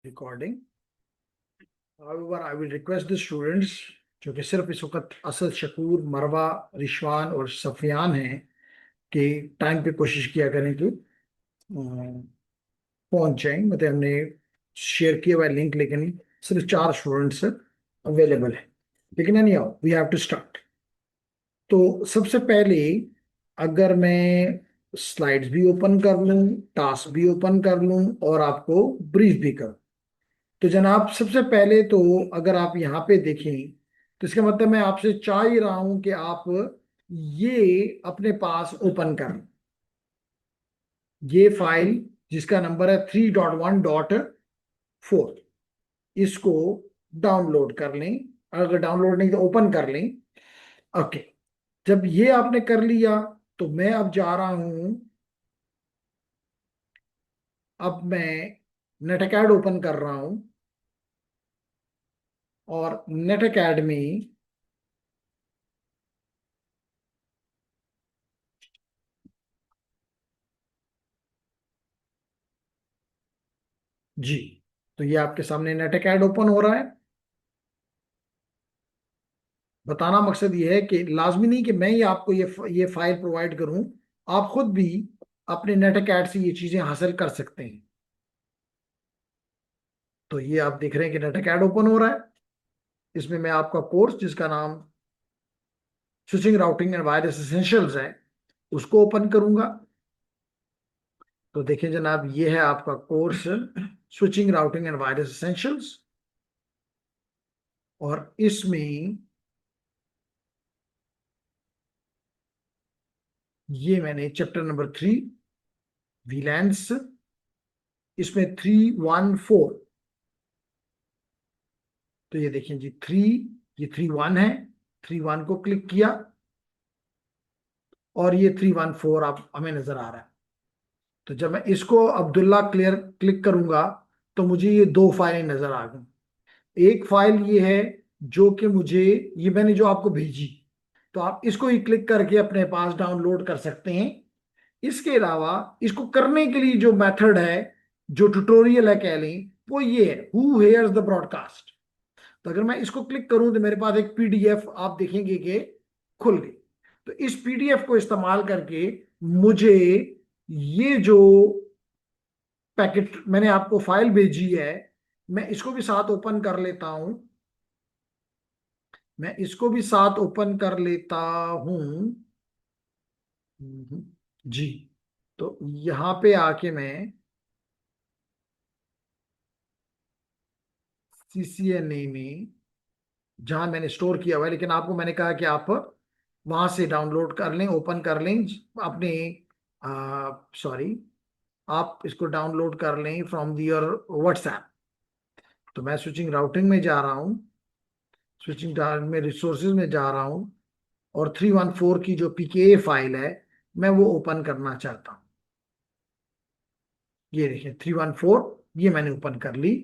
Recording. However, I will request the students जो कि सिर्फ इस वक्त असद, शकूर, मरवा, रिशवान और सफियान हैं कि टाइम पे कोशिश किया करें कि पहुंच जाएं। मतलब हमने शेयर किया हुआ लिंक, लेकिन सिर्फ 4 स्टूडेंट्स अवेलेबल है। लेकिन anyhow we have to start. तो सबसे पहले अगर मैं स्लाइड्स भी ओपन कर लूं, टास्क भी ओपन कर लूं और आपको ब्रीफ भी करूं, तो जनाब सबसे पहले तो अगर आप यहाँ पे देखें तो इसका मतलब मैं आपसे चाह ही रहा हूं कि आप ये अपने पास ओपन करें। ये फाइल जिसका नंबर है 3.1.4, इसको डाउनलोड कर लें। अगर डाउनलोड नहीं तो ओपन कर लें। ओके, जब ये आपने कर लिया तो मैं अब जा रहा हूं। अब मैं नेटअकैड ओपन कर रहा हूं और नेटअकैड में जी, तो ये आपके सामने नेटअकैड ओपन हो रहा है। बताना मकसद ये है कि लाजमी नहीं कि मैं ही आपको ये फाइल प्रोवाइड करूं, आप खुद भी अपने नेटअकैड से ये चीजें हासिल कर सकते हैं। तो ये आप देख रहे हैं कि नेटअकैड ओपन हो रहा है। इसमें मैं आपका कोर्स जिसका नाम switching routing and wireless essentials है उसको ओपन करूंगा। तो देखिए जनाब, ये है आपका course switching routing and wireless essentials, और इसमें ये मैंने चैप्टर नंबर 3 वीलैंस, इसमें 314। तो ये देखिए जी 3, ये 3.1 है। 3.1 को क्लिक किया और ये 3.1.4 आप हमें नजर आ रहा है। तो जब मैं इसको अब्दुल्ला क्लियर क्लिक करूंगा तो मुझे ये 2 फाइलें नजर आ गई। एक फाइल ये है जो कि मुझे, ये मैंने जो आपको भेजी, तो आप इसको ही क्लिक करके अपने पास डाउनलोड कर सकते हैं। इसके अलावा इसको करने के लिए जो मेथड है, जो ट्यूटोरियल है कह लें, वो ये है, हु हेयर्स द ब्रॉडकास्ट। तो अगर मैं इसको क्लिक करूं तो मेरे पास एक पीडीएफ आप देखेंगे कि खुल गई। तो इस पीडीएफ को इस्तेमाल करके मुझे ये जो पैकेट मैंने आपको फाइल भेजी है, मैं इसको भी साथ ओपन कर लेता हूं। मैं इसको भी साथ ओपन कर लेता हूं। जी, तो यहां पे आके मैं सीसीएनए में, जहां मैंने स्टोर किया हुआ है, लेकिन आपको मैंने कहा कि आप वहां से डाउनलोड कर लें, ओपन कर लें अपने, सॉरी, आप इसको डाउनलोड कर लें फ्रॉम योर व्हाट्सएप। तो मैं स्विचिंग राउटिंग में जा रहा हूँ, स्विचिंग में रिसोर्सेज में जा रहा हूँ, और 314 की जो पीके फाइल है मैं वो ओपन करना चाहता हूँ। ये देखिए 314, ये मैंने ओपन कर ली।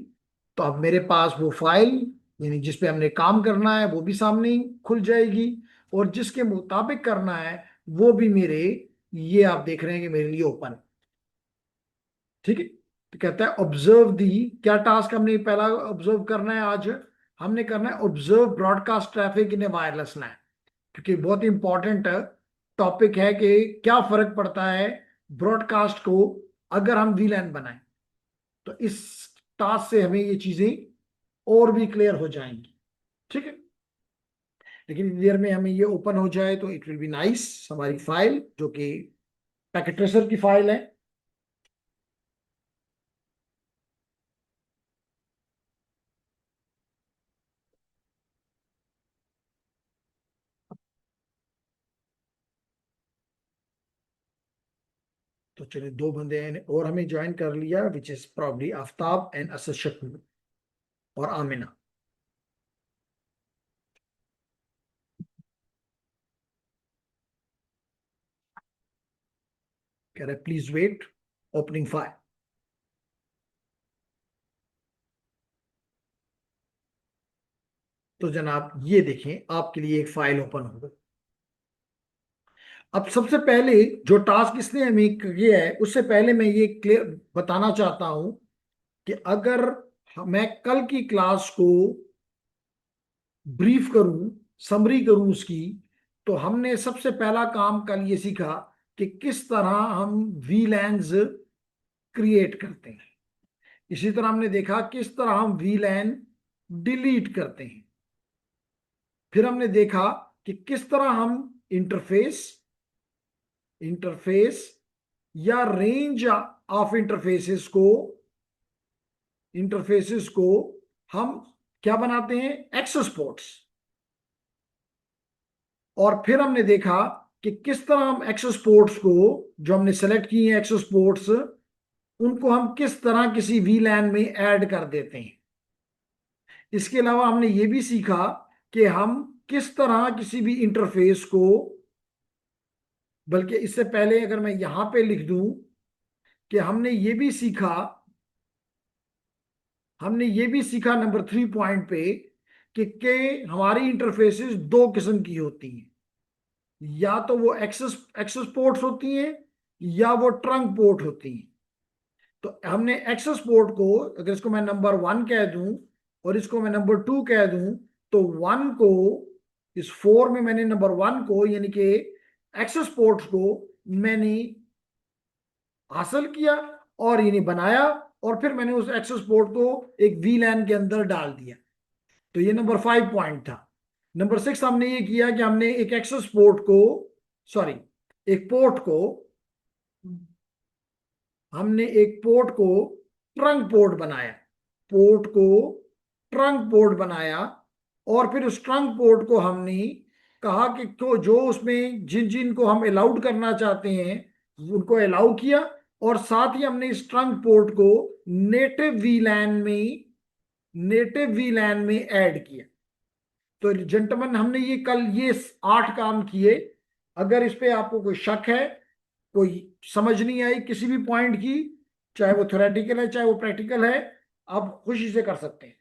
तो अब मेरे पास वो फाइल, यानी जिस पे हमने काम करना है वो भी सामने ही खुल जाएगी, और जिसके मुताबिक करना है वो भी मेरे, ये आप देख रहे हैं कि मेरे लिए ओपन है। ठीक है, तो कहता है ऑब्जर्व दी, क्या टास्क हमने पहला ऑब्जर्व करना है आज, हमने करना है observe broadcast traffic in a wireless LAN. क्योंकि बहुत इंपॉर्टेंट टॉपिक है कि क्या फर्क पड़ता है ब्रॉडकास्ट को अगर हम वीलैन बनाएं। तो इस टास्क से हमें ये चीजें और भी क्लियर हो जाएंगी। ठीक है, लेकिन देर में हमें ये ओपन हो जाए तो इट विल बी नाइस। हमारी फाइल जो कि पैकेट ट्रेसर की फाइल है। तो चलिए, 2 बंदे हैं और हमें ज्वाइन कर लिया, which is probably Aftab and Asad Shakoor और आमिना। कह रहे प्लीज वेट, ओपनिंग फाइल। तो जनाब ये देखें, आपके लिए एक फाइल ओपन हो गई। अब सबसे पहले जो टास्क इसने हमें किया है, उससे पहले मैं ये क्लियर बताना चाहता हूं कि अगर मैं कल की क्लास को ब्रीफ करूं, समरी करूं उसकी, तो हमने सबसे पहला काम कल ये सीखा कि किस तरह हम वीलैन्स क्रिएट करते हैं। इसी तरह हमने देखा किस तरह हम वीलैन डिलीट करते हैं। फिर हमने देखा कि किस तरह हम इंटरफेस इंटरफेस या रेंज ऑफ इंटरफेसेस को हम क्या बनाते हैं, एक्सेस पोर्ट्स। और फिर हमने देखा कि किस तरह हम एक्सेस पोर्ट्स को, जो हमने सेलेक्ट किए हैं एक्सेस पोर्ट्स, उनको हम किस तरह किसी वीलैन में ऐड कर देते हैं। इसके अलावा हमने ये भी सीखा कि हम किस तरह किसी भी इंटरफेस को, बल्कि इससे पहले अगर मैं यहां पे लिख दूं कि हमने ये भी सीखा नंबर 3 पॉइंट पे कि हमारी इंटरफेसेस दो किस्म की होती हैं, या तो वो एक्सेस एक्सेस पोर्ट्स होती हैं या वो ट्रंक पोर्ट होती हैं। तो हमने एक्सेस पोर्ट को, अगर इसको मैं नंबर 1 कह दूं और इसको मैं नंबर 2 कह दूं, तो 1 को, इस 4 में मैंने नंबर 1 को यानी कि एक्सेस पोर्ट्स को मैंने हासिल किया और यानी बनाया, और फिर मैंने उस एक्सेस पोर्ट को एक वीलैन के अंदर डाल दिया। तो ये नंबर 5 पॉइंट था। नंबर 6 हमने ये किया कि हमने एक एक्सेस पोर्ट को, सॉरी, एक पोर्ट को, हमने एक पोर्ट को ट्रंक पोर्ट बनाया, पोर्ट को ट्रंक पोर्ट बनाया। और फिर उस ट्रंक पोर्ट को हमने कहा कि तो जो उसमें जिन जिन को हम अलाउड करना चाहते हैं उनको अलाउ किया, और साथ ही हमने इस ट्रंक पोर्ट को नेटिव वीलैन में ऐड किया। तो जेंटलमैन, हमने ये कल ये 8 काम किए। अगर इस पे आपको कोई शक है, कोई समझ नहीं आई किसी भी पॉइंट की, चाहे वो थ्योरेटिकल है चाहे वो प्रैक्टिकल है, आप खुशी से कर सकते हैं।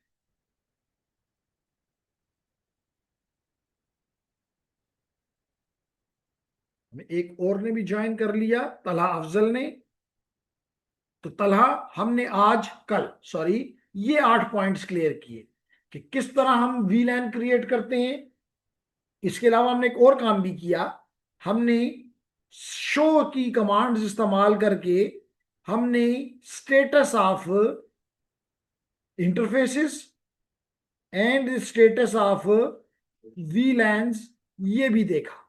एक और ने भी ज्वाइन कर लिया, तलहा अफजल ने। तो तलहा, हमने आज कल सॉरी ये 8 पॉइंट्स क्लियर किए कि किस तरह हम वीलैन क्रिएट करते हैं। इसके अलावा हमने एक और काम भी किया, हमने शो की कमांड्स इस्तेमाल करके हमने status of interfaces and status of VLANs ये भी देखा।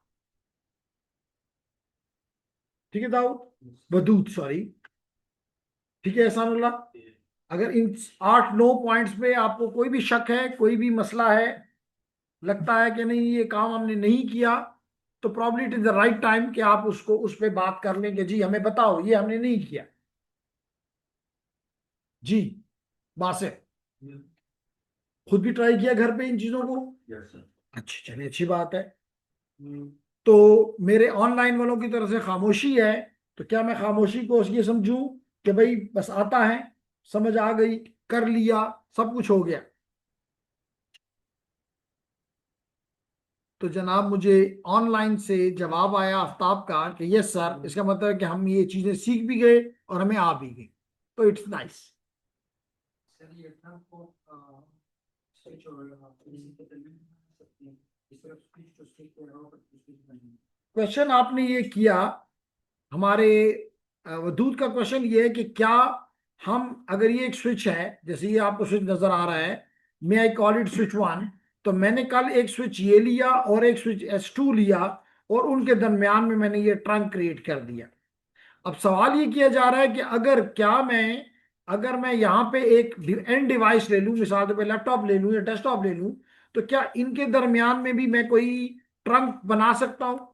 ठीक है दाऊद, बदूत सॉरी, ठीक है एहसानुल्लाह। अगर इन 8-9 पॉइंट्स पे आपको कोई भी शक है, कोई भी मसला है, लगता है कि नहीं ये काम हमने नहीं किया, तो probably it is the right time कि आप उसको उस पर बात कर लेंगे, जी हमें बताओ ये हमने नहीं किया। जी बासिर, खुद भी ट्राई किया घर पे इन चीजों को? Yes sir. अच्छा चलिए, अच्छी बात है। तो मेरे ऑनलाइन वालों की तरफ से खामोशी है, तो क्या मैं खामोशी को ये समझूं कि भाई बस आता है, समझ आ गई, कर लिया, सब कुछ हो गया? तो जनाब, मुझे ऑनलाइन से जवाब आया आफ्ताब का कि यस सर, इसका मतलब है कि हम ये चीजें सीख भी गए और हमें आ भी गई, तो इट्स नाइस। क्वेश्चन आपने ये किया, हमारे वदूद का क्वेश्चन ये है कि क्या हम, अगर ये एक स्विच है, जैसे ये आपको स्विच नजर आ रहा है, मे आई कॉल इट स्विच 1, तो मैंने कल एक स्विच ये लिया और एक स्विच S2 लिया, और उनके दरमियान में मैंने ये ट्रंक क्रिएट कर दिया। अब सवाल ये किया जा रहा है कि अगर मैं यहाँ पे एक एंड डिवाइस ले लूँ, मिसाल के तौर पे लैपटॉप ले लूँ या डेस्कटॉप ले लूँ, तो क्या इनके दरमियान में भी मैं कोई ट्रंक बना सकता हूँ?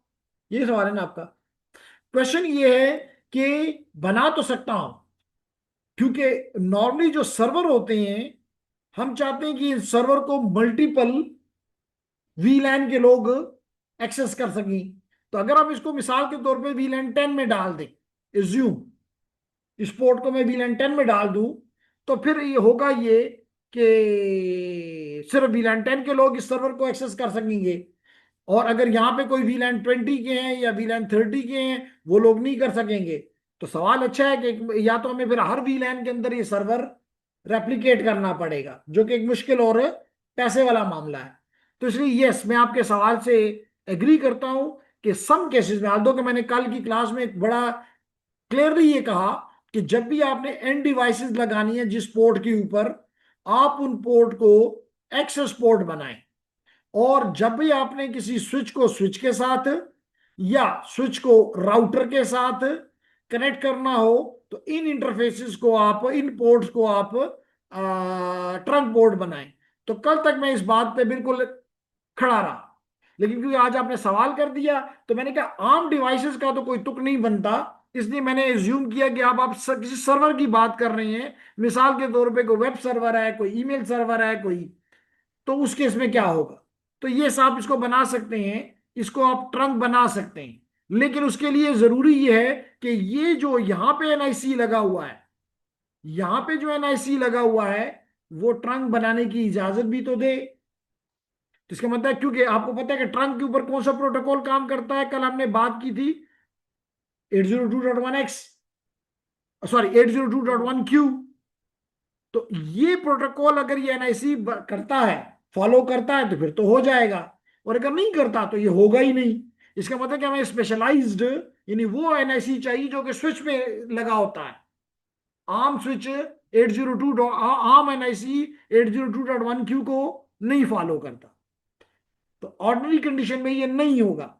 ये सवाल है ना आपका। क्वेश्चन ये है कि बना तो सकता हूं, क्योंकि नॉर्मली जो सर्वर होते हैं, हम चाहते हैं कि सर्वर को मल्टीपल वीलैन के लोग एक्सेस कर सकें। तो अगर हम इसको मिसाल के तौर पे वीलैन 10 में डाल दें, एज्यूम इस पोर्ट को मैं वीलैन 10 में डाल दूं, तो फिर ये होगा ये कि सिर्फ वीलैन 10 के लोग इस सर्वर को एक्सेस कर सकेंगे, और अगर यहाँ पे कोई वीलैन 20 के हैं या वीलैन 30 के हैं, वो लोग नहीं कर सकेंगे। तो सवाल अच्छा है कि या तो हमें फिर हर वीलैन के अंदर ये सर्वर रेप्लिकेट करना पड़ेगा, जो कि एक मुश्किल और पैसे वाला मामला है। तो इसलिए यस, मैं आपके सवाल से एग्री करता हूं कि सम केसेस में, although कि मैंने कल की क्लास में एक बड़ा क्लियरली ये कहा कि जब भी आपने एंड डिवाइसेस लगानी है जिस पोर्ट के ऊपर, आप उन पोर्ट को एक्सेस पोर्ट बनाएं। और जब भी आपने किसी स्विच को स्विच के साथ या स्विच को राउटर के साथ कनेक्ट करना हो, तो इन इंटरफेसेस को आप, इन पोर्ट्स को आप ट्रंक पोर्ट बनाएं। तो कल तक मैं इस बात पे बिल्कुल खड़ा रहा, लेकिन क्योंकि आज आपने सवाल कर दिया, तो मैंने कहा आम डिवाइसेस का तो कोई तुक नहीं बनता, इसलिए मैंने एज्यूम किया कि आप किसी सर्वर की बात कर रहे हैं। मिसाल के तौर पे कोई वेब सर्वर है, कोई ईमेल सर्वर है, कोई, तो उस केस में क्या होगा। तो ये आप इसको बना सकते हैं, इसको आप ट्रंक बना सकते हैं, लेकिन उसके लिए जरूरी ये है कि ये जो यहाँ पे एनआईसी लगा हुआ है, यहाँ पे जो एनआईसी लगा हुआ है, वो ट्रंक बनाने की इजाजत भी तो दे। तो इसका मतलब है, क्योंकि आपको पता है कि ट्रंक के ऊपर कौन सा प्रोटोकॉल काम करता है, कल हमने बात की थी 802.1x, सॉरी 802.1q। तो ये प्रोटोकॉल अगर ये एनआईसी करता है, फॉलो करता है, तो फिर तो हो जाएगा, और अगर नहीं करता तो ये होगा ही नहीं। इसका मतलब कि हमें स्पेशलाइज्ड, यानी वो एनआईसी चाहिए जो कि स्विच में लगा होता है। आम स्विच 802, आम एनआईसी 802.1q को नहीं फॉलो करता, तो ऑर्डिनरी कंडीशन में ये नहीं होगा।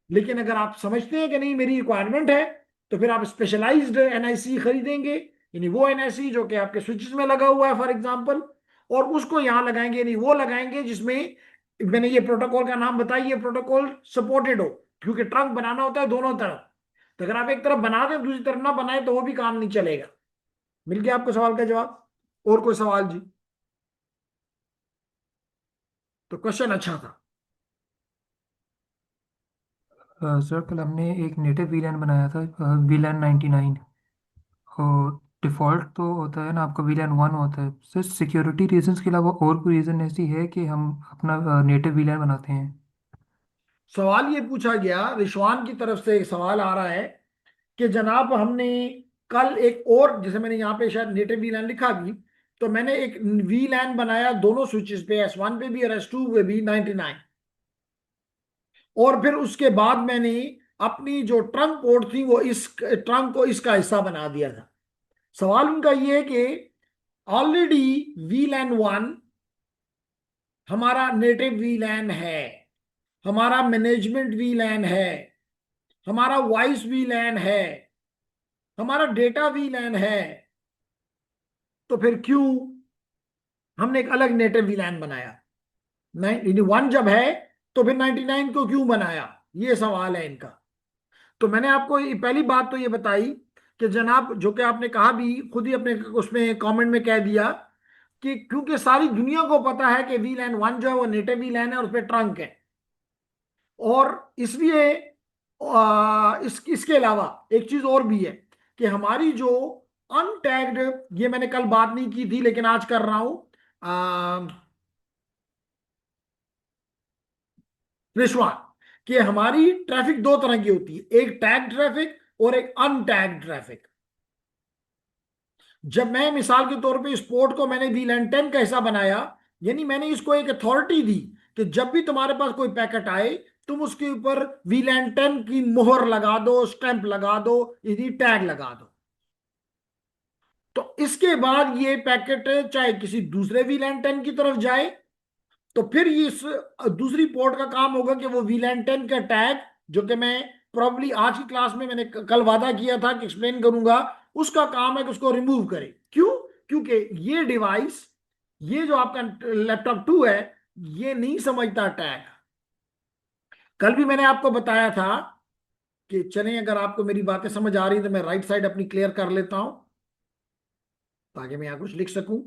लेकिन अगर आप समझते हैं कि नहीं मेरी रिक्वायरमेंट है, तो फिर आप स्पेशलाइज्ड एनआईसी खरीदेंगे, यानी वो एनआईसी जो कि आपके स्विचेस में लगा हुआ है फॉर एग्जांपल, और उसको यहां लगाएंगे, यानी वो लगाएंगे जिसमें मैंने ये प्रोटोकॉल का नाम बताया, ये प्रोटोकॉल सपोर्टेड हो, क्योंकि ट्रंक बनाना होता है दोनों तरफ। तो अगर आप एक तरफ बना दें दूसरी तरफ ना बनाए तो वो भी काम नहीं चलेगा। मिल गया आपको सवाल का जवाब? और कोई सवाल जी? तो क्वेश्चन अच्छा था। सर कल हमने एक नेटिव वीलैन बनाया था, वीलैन 99। और डिफ़ॉल्ट तो होता है ना आपका वीलैन 1 होता है सर। सिक्योरिटी रीजंस के अलावा और कोई रीज़न ऐसी है कि हम अपना नेटिव वीलैन बनाते हैं? सवाल ये पूछा गया, रिशवान की तरफ से एक सवाल आ रहा है कि जनाब हमने कल एक और, जैसे मैंने यहाँ पे शायद नेटिव वीलैन लिखा भी, तो मैंने एक वीलैन बनाया दोनों स्विचेस पे, S1 पे भी और S2 पे भी 99। और फिर उसके बाद मैंने अपनी जो ट्रंक पोर्ट थी वो इस ट्रंक को इसका हिस्सा बना दिया था। सवाल उनका ये है कि ऑलरेडी वीलैन 1 हमारा नेटिव वीलैन है, हमारा मैनेजमेंट वीलैन है, हमारा वॉइस वीलैन है, हमारा डेटा वीलैन है, तो फिर क्यों हमने एक अलग नेटिव वीलैन बनाया? 91 जब है तो फिर 99 को क्यों बनाया, ये सवाल है इनका। तो मैंने आपको पहली बात तो ये बताई कि जनाब, जो कि आपने कहा भी खुद ही अपने उसमें कमेंट में कह दिया, कि क्योंकि सारी दुनिया को पता है कि वीलैन 1 जो है वो नेटिव वीलैन है और उस पर ट्रंक है। और इसलिए इसके अलावा एक चीज और भी है कि हमारी जो अनटैग्ड, ये मैंने कल बात नहीं की थी लेकिन आज कर रहा हूं विश्वास, कि हमारी ट्रैफिक दो तरह की होती है, एक टैग ट्रैफिक और एक अनटैग्ड ट्रैफिक। जब मैं मिसाल के तौर पे इस पोर्ट को मैंने VLAN 10 का हिस्सा बनाया, यानी मैंने इसको एक अथॉरिटी दी कि जब भी तुम्हारे पास कोई पैकेट आए, तुम उसके ऊपर VLAN 10 की मोहर लगा दो, स्टैंप लगा दो, यदि टैग लगा दो। तो इसके बाद ये पैकेट चाहे किसी दूसरे VLAN 10 की तरफ जाए, तो फिर ये इस दूसरी पोर्ट का काम होगा कि वो VLAN 10 का टैग, जो कि मैं प्रॉब्ली आज की क्लास में मैंने कल वादा किया था कि एक्सप्लेन करूंगा, उसका काम है कि उसको रिमूव करे। क्यों? क्योंकि ये डिवाइस, ये जो आपका लैपटॉप 2 है, ये नहीं समझता टैग। कल भी मैंने आपको बताया था कि चलें, अगर आपको मेरी बातें समझ आ रही तो मैं राइट साइड अपनी क्लियर कर लेता हूं ताकि मैं यहां कुछ लिख सकूं।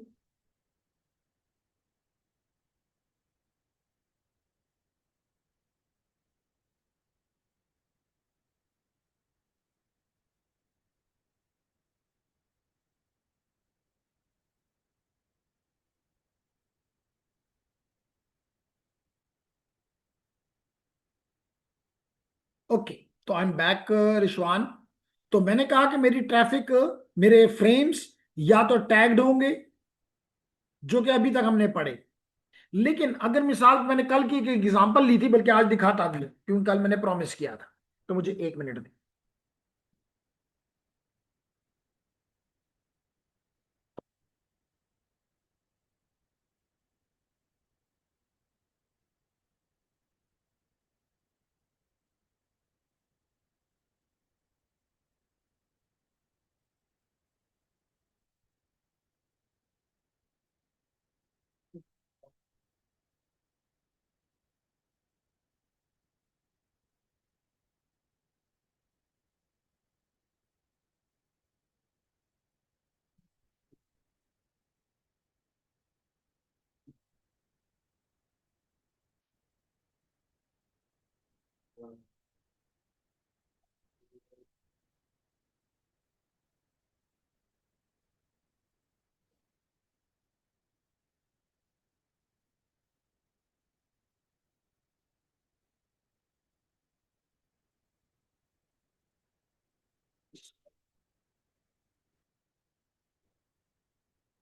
ओके, तो आई एम बैक रिशवान। तो मैंने कहा कि मेरी ट्रैफिक, मेरे फ्रेम्स या तो टैग्ड होंगे जो कि अभी तक हमने पढ़े। लेकिन अगर मिसाल मैंने कल की एक एग्जांपल ली थी, बल्कि आज दिखाता भी हूं, क्योंकि कल मैंने प्रॉमिस किया था। तो मुझे 1 मिनट दें।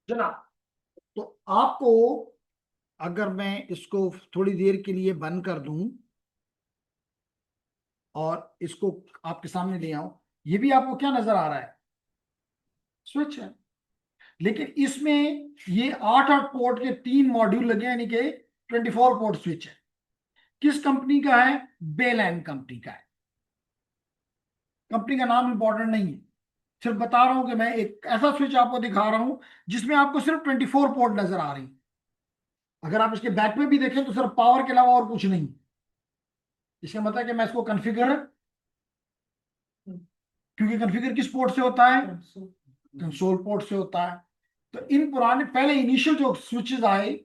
जनाब, तो आपको, अगर मैं इसको थोड़ी देर के लिए बंद कर दूं और इसको आपके सामने ले आऊं, ये भी आपको क्या नजर आ रहा है? स्विच है। लेकिन इसमें ये 8 8 पोर्ट के 3 मॉड्यूल लगे हैं, यानी कि 24 पोर्ट स्विच है। किस कंपनी का है? बेल एंड कंपनी का है। कंपनी का नाम इंपॉर्टेंट नहीं है, सिर्फ बता रहा हूं कि मैं एक ऐसा स्विच आपको दिखा रहा हूं जिसमें आपको सिर्फ 24 पोर्ट नजर आ रही है। अगर आप इसके बैक में भी देखें तो सिर्फ पावर के अलावा और कुछ नहीं। इसका मतलब है कि मैं इसको कॉन्फ़िगर, क्योंकि कॉन्फ़िगर किस पोर्ट से होता है? कंसोल पोर्ट से होता है। तो इन पुराने पहले इनिशियल जो स्विचेस आए,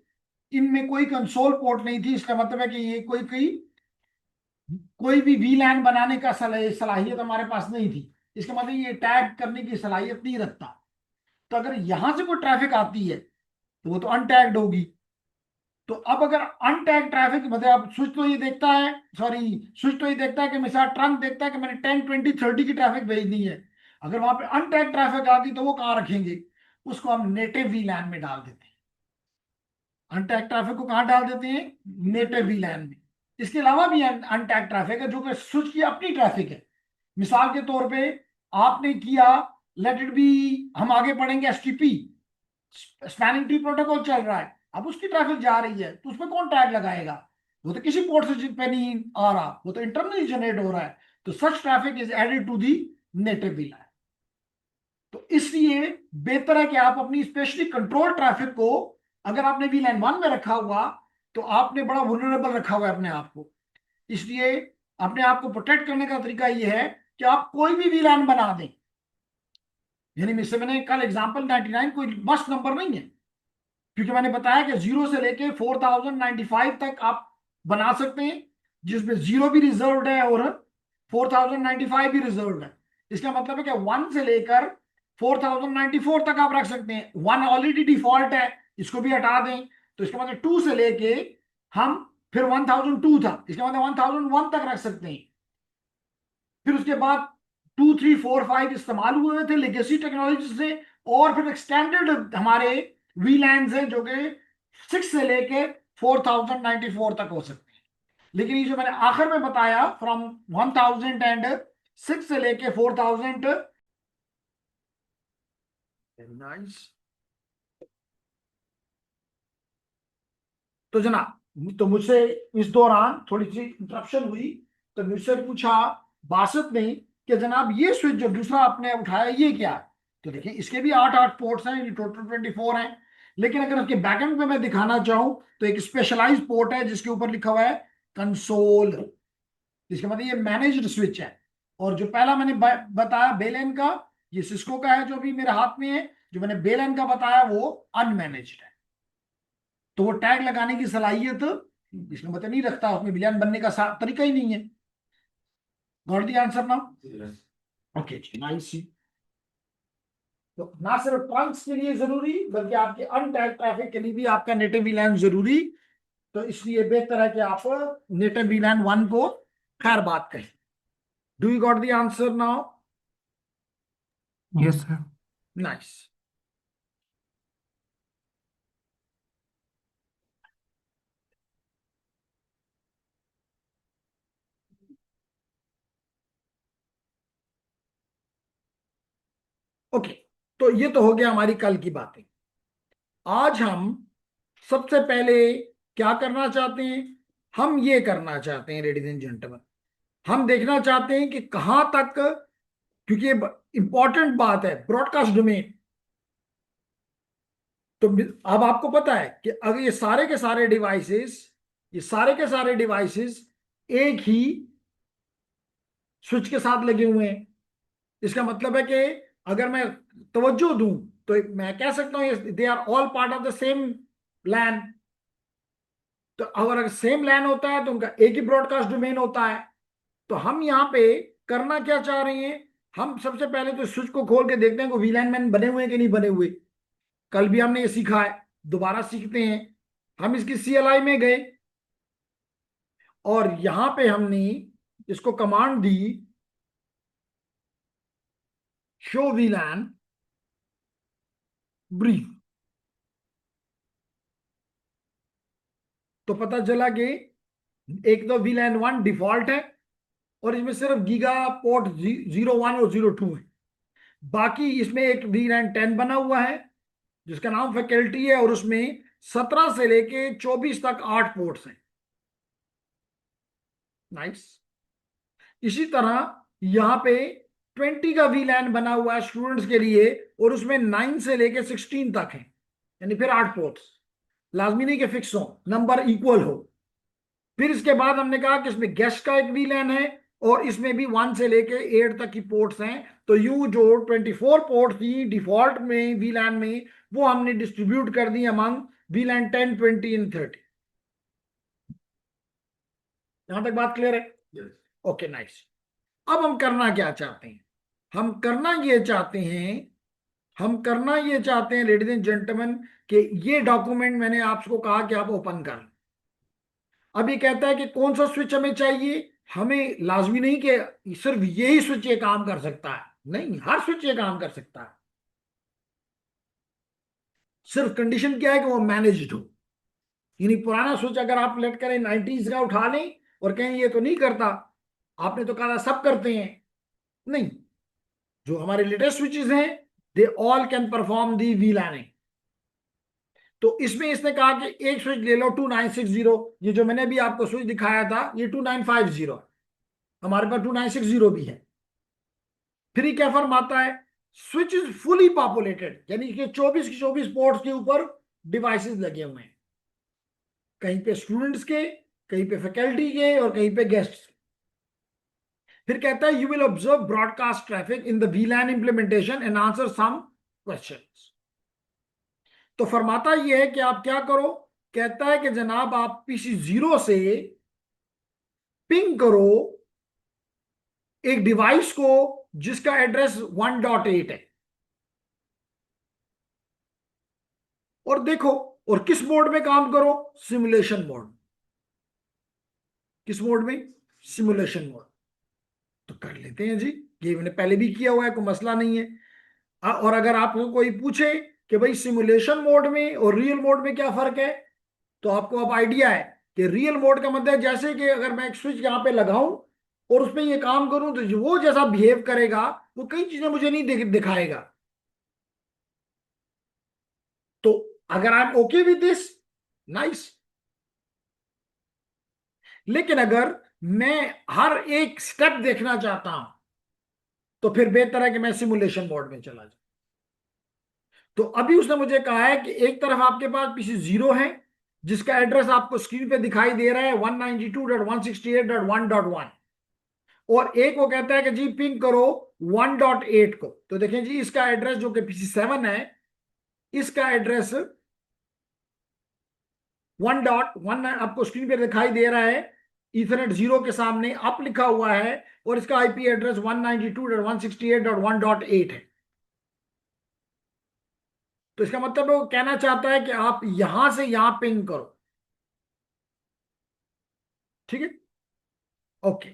इनमें कोई कंसोल पोर्ट नहीं थी। इसका मतलब है कि ये कोई कोई कोई भी वीलैन बनाने का सलाहियत हमारे पास नहीं थी। इसका मतलब ये टैग करने की सलाहियत नहीं रखता। तो अगर यहां से कोई ट्रैफिक आती है तो वो तो अनटैग्ड होगी। तो अब अगर अनटैग ट्रैफिक, मतलब अब स्विच तो ये देखता है, सॉरी, स्विच तो ये देखता है कि मेरा ट्रंक देखता है कि मैंने 10 20 30 की ट्रैफिक भेजनी है। अगर वहां पे अनटैग ट्रैफिक आती तो वो कहाँ रखेंगे? उसको हम नेटिव वीलैन में डाल देते हैं। अनटैग ट्रैफिक को कहाँ डाल देते हैं? नेटिव वीलैन में। इसके अलावा भी अनटैग ट्रैफिक है जो कि स्विच की अपनी ट्रैफिक है। मिसाल के तौर पे आपने किया, लेट इट बी, हम आगे पढ़ेंगे, एसटीपी, स्पैनिंग ट्री प्रोटोकॉल चल रहा है, अब उसकी ट्रैफिक जा रही है, तो उसमें कौन टैग लगाएगा? वो तो किसी पोर्ट से पे नहीं आ रहा, वो तो इंटरनली जनरेट हो रहा है। तो such traffic is added to the native VLAN. तो इसलिए बेहतर है कि आप अपनी स्पेशली कंट्रोल ट्रैफिक को, अगर आपने वीलैन 1 में रखा हुआ, तो आपने बड़ा वुलनरेबल रखा हुआ है अपने आप को। इसलिए अपने आप को प्रोटेक्ट करने का तरीका यह है कि आप कोई भी वीलैन बना दें। यानी मिससे मैंने कल एग्जांपल 99 कोई मस्त नंबर नहीं है, क्योंकि मैंने बताया कि 0 से लेके 4095 तक आप बना सकते हैं, जिसमें 0 भी रिजर्व्ड है और 4095 भी रिजर्व्ड है। इसका मतलब है कि 1 से लेकर 4094 तक आप रख सकते हैं। 1 ऑलरेडी डिफॉल्ट है, इसको भी हटा दें, तो इसका मतलब 2 से लेके हम, फिर 1002 था, इसका मतलब 1001 तक रख सकते हैं। फिर उसके बाद 2 3 4 5 इस्तेमाल हुए थे लेगेसी टेक्नोलॉजी से, और फिर एक्सटेंडेड हमारे वीलैंड्स हैं जो कि 6 से लेके 4094 तक हो सकते हैं। लेकिन ये जो मैंने आखिर में बताया, फ्रॉम 1006 से लेके 4000, नाइस। तो जनाब, तो मुझसे इस दौरान थोड़ी सी इंटरप्शन हुई, तो मुझसे पूछा बासत ने कि जनाब ये स्विच जो दूसरा आपने उठाया ये क्या है? तो देखिए, इसके भी 8 8 पोर्ट्स हैं, ये टोटल 24 हैं। लेकिन अगर उसके बैकएंड में मैं दिखाना चाहूं तो एक स्पेशलाइज पोर्ट है जिसके ऊपर लिखा हुआ है कंसोल। इसका मतलब ये मैनेज्ड स्विच है। और जो पहला मैंने बताया बेलन का, ये सिस्को का है जो अभी मेरे हाथ में है। जो मैंने बेलन का बताया वो अनमैनेज्ड है। तो वो टैग लगाने की सलाहियत इसमें मतलब नहीं रखता, उसमें विलियन बनने का तरीका ही नहीं है। Got the answer now? Okay, nice. तो ना सिर्फ ट्रंक्स के लिए जरूरी, बल्कि आपके अनटैग ट्रैफिक के लिए भी आपका नेटिव वीलैन जरूरी। तो इसलिए बेहतर है कि आप नेटिव वीलैन 1 को खैर बात करें। Do you got the answer now? Yes sir. Nice. Okay, तो ये तो हो गया हमारी कल की बातें। आज हम सबसे पहले क्या करना चाहते हैं? हम ये करना चाहते हैं लेडीज एंड जेंटलमैन, हम देखना चाहते हैं कि कहां तक, क्योंकि ये इंपॉर्टेंट बात है, ब्रॉडकास्ट डोमेन। तो अब आपको पता है कि अगर ये सारे के सारे डिवाइसेस, ये सारे के सारे डिवाइसेस एक ही स्विच के साथ लगे हुए हैं। इसका मतलब है कि अगर मैं तवज्जो दूं तो मैं कह सकता हूं they are all part of the same LAN. तो अगर सेम लैन होता है तो उनका एक ही ब्रॉडकास्ट डोमेन होता है। तो हम यहाँ पे करना क्या चाह रहे हैं? हम सबसे पहले तो स्विच को खोल के देखते हैं कि वीलैन मैन बने हुए हैं कि नहीं बने हुए। कल भी हमने ये सीखा है, दोबारा सीखते हैं। हम इसकी CLI में गए और यहां पे हमने इसको कमांड दी, शो वीलैन ब्रीफ। तो पता चला कि एक तो वीलैन 1 डिफॉल्ट है और इसमें सिर्फ गीगा पोर्ट 01 और 02 है। बाकी इसमें एक वीलैन 10 बना हुआ है जिसका नाम फैकल्टी है और उसमें 17 से लेके 24 तक 8 पोर्ट्स हैं। नाइस। इसी तरह यहाँ पे 20 का वीलैन बना हुआ है स्टूडेंट्स के लिए और उसमें 9 से लेके 16 तक है, यानी फिर 8 पोर्ट्स। लाजमी नहीं कि फिक्स हो, नंबर इक्वल हो। फिर इसके बाद हमने कहा कि इसमें गेस्ट का एक वीलैन है और इसमें भी 1 से लेके 8 तक की पोर्ट्स हैं। तो यूं जो 24 पोर्ट थी डिफॉल्ट में वीलैन में, वो हमने डिस्ट्रीब्यूट कर दी अमंग वीलैन 10, 20 एंड 30। यहां तक बात क्लियर है? Okay, nice. अब हम करना क्या चाहते हैं? हम करना ये चाहते हैं, हम करना ये चाहते हैं लेडीज एंड जेंटलमैन, कि ये डॉक्यूमेंट मैंने आपको कहा कि आप ओपन कर लें। अब ये कहता है कि कौन सा स्विच हमें चाहिए। हमें लाजमी नहीं कि सिर्फ यही स्विच ये काम कर सकता है, नहीं, हर स्विच ये काम कर सकता है। सिर्फ कंडीशन क्या है कि वो मैनेज्ड हो। यानी पुराना स्विच अगर आप लेट करें 90s का उठा लें और कहें ये तो नहीं करता, आपने तो कहा था सब करते हैं, नहीं। जो हमारे लेटेस्ट स्विचेस हैं, they all can perform the VLANing. तो इसमें इसने कहा कि एक स्विच ले लो 2960। ये जो मैंने भी आपको स्विच दिखाया था ये 2950 है, हमारे पास 2960 भी है। फिर ये क्या फरमाता है? स्विच इज फुली पॉपुलेटेड, यानी कि 24 की 24 पोर्ट्स के ऊपर डिवाइसेस लगे हुए हैं, कहीं पे स्टूडेंट्स के, कहीं पे फैकल्टी के और कहीं पे गेस्ट। फिर कहता है you will observe broadcast traffic in the VLAN implementation and answer some questions. तो फरमाता यह है कि आप क्या करो। कहता है कि जनाब आप PC0 से पिंग करो एक डिवाइस को जिसका एड्रेस 1.8 है, और देखो, और किस मोड में काम करो? Simulation mode. किस मोड में? Simulation mode. तो कर लेते हैं जी, ये मैंने पहले भी किया हुआ है, कोई मसला नहीं है। और अगर आपको कोई पूछे कि भाई सिमुलेशन मोड में और रियल मोड में क्या फर्क है, तो आपको अब आइडिया है कि रियल मोड का मतलब जैसे कि अगर मैं एक स्विच यहाँ पे लगाऊं और उसमें ये काम करूं तो वो जैसा बिहेव करेगा, वो कई चीजें मुझे नहीं दिखाएगा। तो अगर I am okay with this, nice. लेकिन अगर मैं हर एक स्टेप देखना चाहता हूं तो फिर बेहतर है कि मैं सिमुलेशन मोड में चला जाऊं। तो अभी उसने मुझे कहा है कि एक तरफ आपके पास PC0 है जिसका एड्रेस आपको स्क्रीन पे दिखाई दे रहा है 192.168.1.1, और एक वो कहता है कि जी पिंग करो 1.8 को। तो देखें जी, इसका एड्रेस जो कि PC7 है, इसका एड्रेस 1.1 आपको स्क्रीन पे दिखाई दे रहा है, इथरनेट 0 के सामने अप लिखा हुआ है, और इसका IP एड्रेस 192.168.1.8 है। तो इसका मतलब वो कहना चाहता है कि आप यहां से यहां पिंग करो। ठीक है, ओके।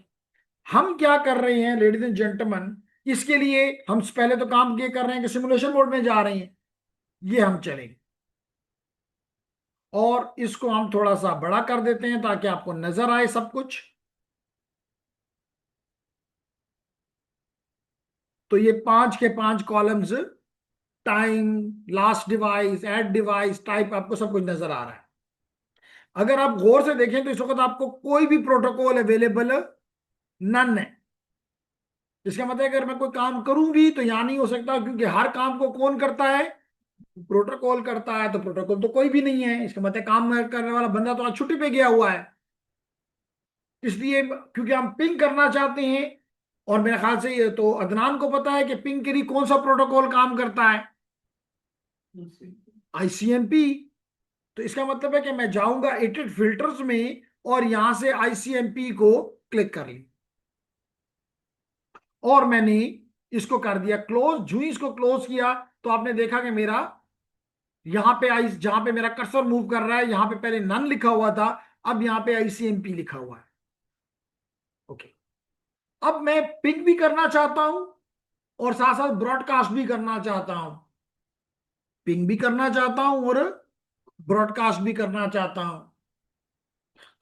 हम क्या कर रहे हैं लेडीज एंड जेंटलमैन, इसके लिए हम पहले तो काम ये कर रहे हैं कि सिमुलेशन मोड में जा रहे हैं, ये हम चलेंगे। और इसको हम थोड़ा सा बड़ा कर देते हैं ताकि आपको नजर आए सब कुछ। तो ये 5 के 5 columns, time, last device, add device, type, आपको सब कुछ नजर आ रहा है। अगर आप गौर से देखें तो इस वक्त आपको कोई भी प्रोटोकॉल अवेलेबल नन है। इसका मतलब अगर मैं कोई काम करूं भी तो यहां नहीं हो सकता, क्योंकि हर काम को कौन करता है? प्रोटोकॉल करता है। तो प्रोटोकॉल तो कोई भी नहीं है, इसका मतलब काम करने वाला बंदा तो आज छुट्टी पे गया हुआ है। इसलिए क्योंकि हम पिंग करना चाहते हैं, और मेरे ख्याल से ये तो अदनान को पता है कि पिंग के लिए कौन सा प्रोटोकॉल काम करता है, आईसीएमपी। तो इसका मतलब है कि मैं जाऊंगा एडिट फिल्टर्स में और यहां से आईसीएमपी को क्लिक कर ली, और मैंने इसको कर दिया क्लोज। जो ही इसको क्लोज किया तो आपने देखा कि मेरा यहां पे आई, जहां पे मेरा कर्सर मूव कर रहा है, यहां पे पहले नन लिखा हुआ था, अब यहां पे आईसीएमपी लिखा हुआ है। ओके, अब मैं पिंग भी करना चाहता हूं और साथ साथ ब्रॉडकास्ट भी करना चाहता हूं। पिंग भी करना चाहता हूं और ब्रॉडकास्ट भी करना चाहता हूं।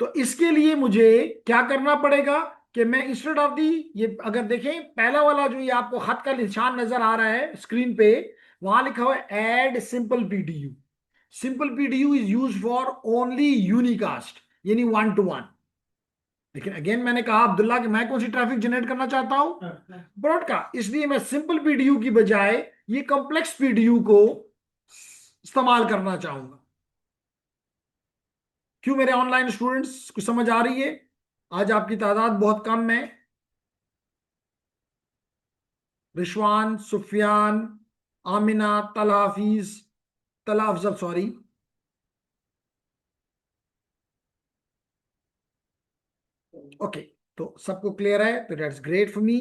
तो इसके लिए मुझे क्या करना पड़ेगा कि मैं इंस्टेड ऑफ दी, ये अगर देखें पहला वाला जो ये आपको खत का निशान नजर आ रहा है स्क्रीन पे, वहां लिखा हुआ है add simple PDU. Simple PDU is use for only unicast, यानी 1 to 1। लेकिन अगेन मैंने कहा अब्दुल्ला कि मैं कौन सी ट्रैफिक जनरेट करना चाहता हूं? ब्रॉडकास्ट। इसलिए मैं सिंपल पीडीयू की बजाय ये कॉम्प्लेक्स पीडीयू को इस्तेमाल करना चाहूंगा। क्यों मेरे ऑनलाइन स्टूडेंट्स को समझ आ रही है? आज आपकी तादाद बहुत कम है। रिशवान, सुफियान, आमिना, तलहाफिज, तलाफजल, सॉरी। ओके, तो सबको क्लियर है, तो दैट्स ग्रेट फॉर मी।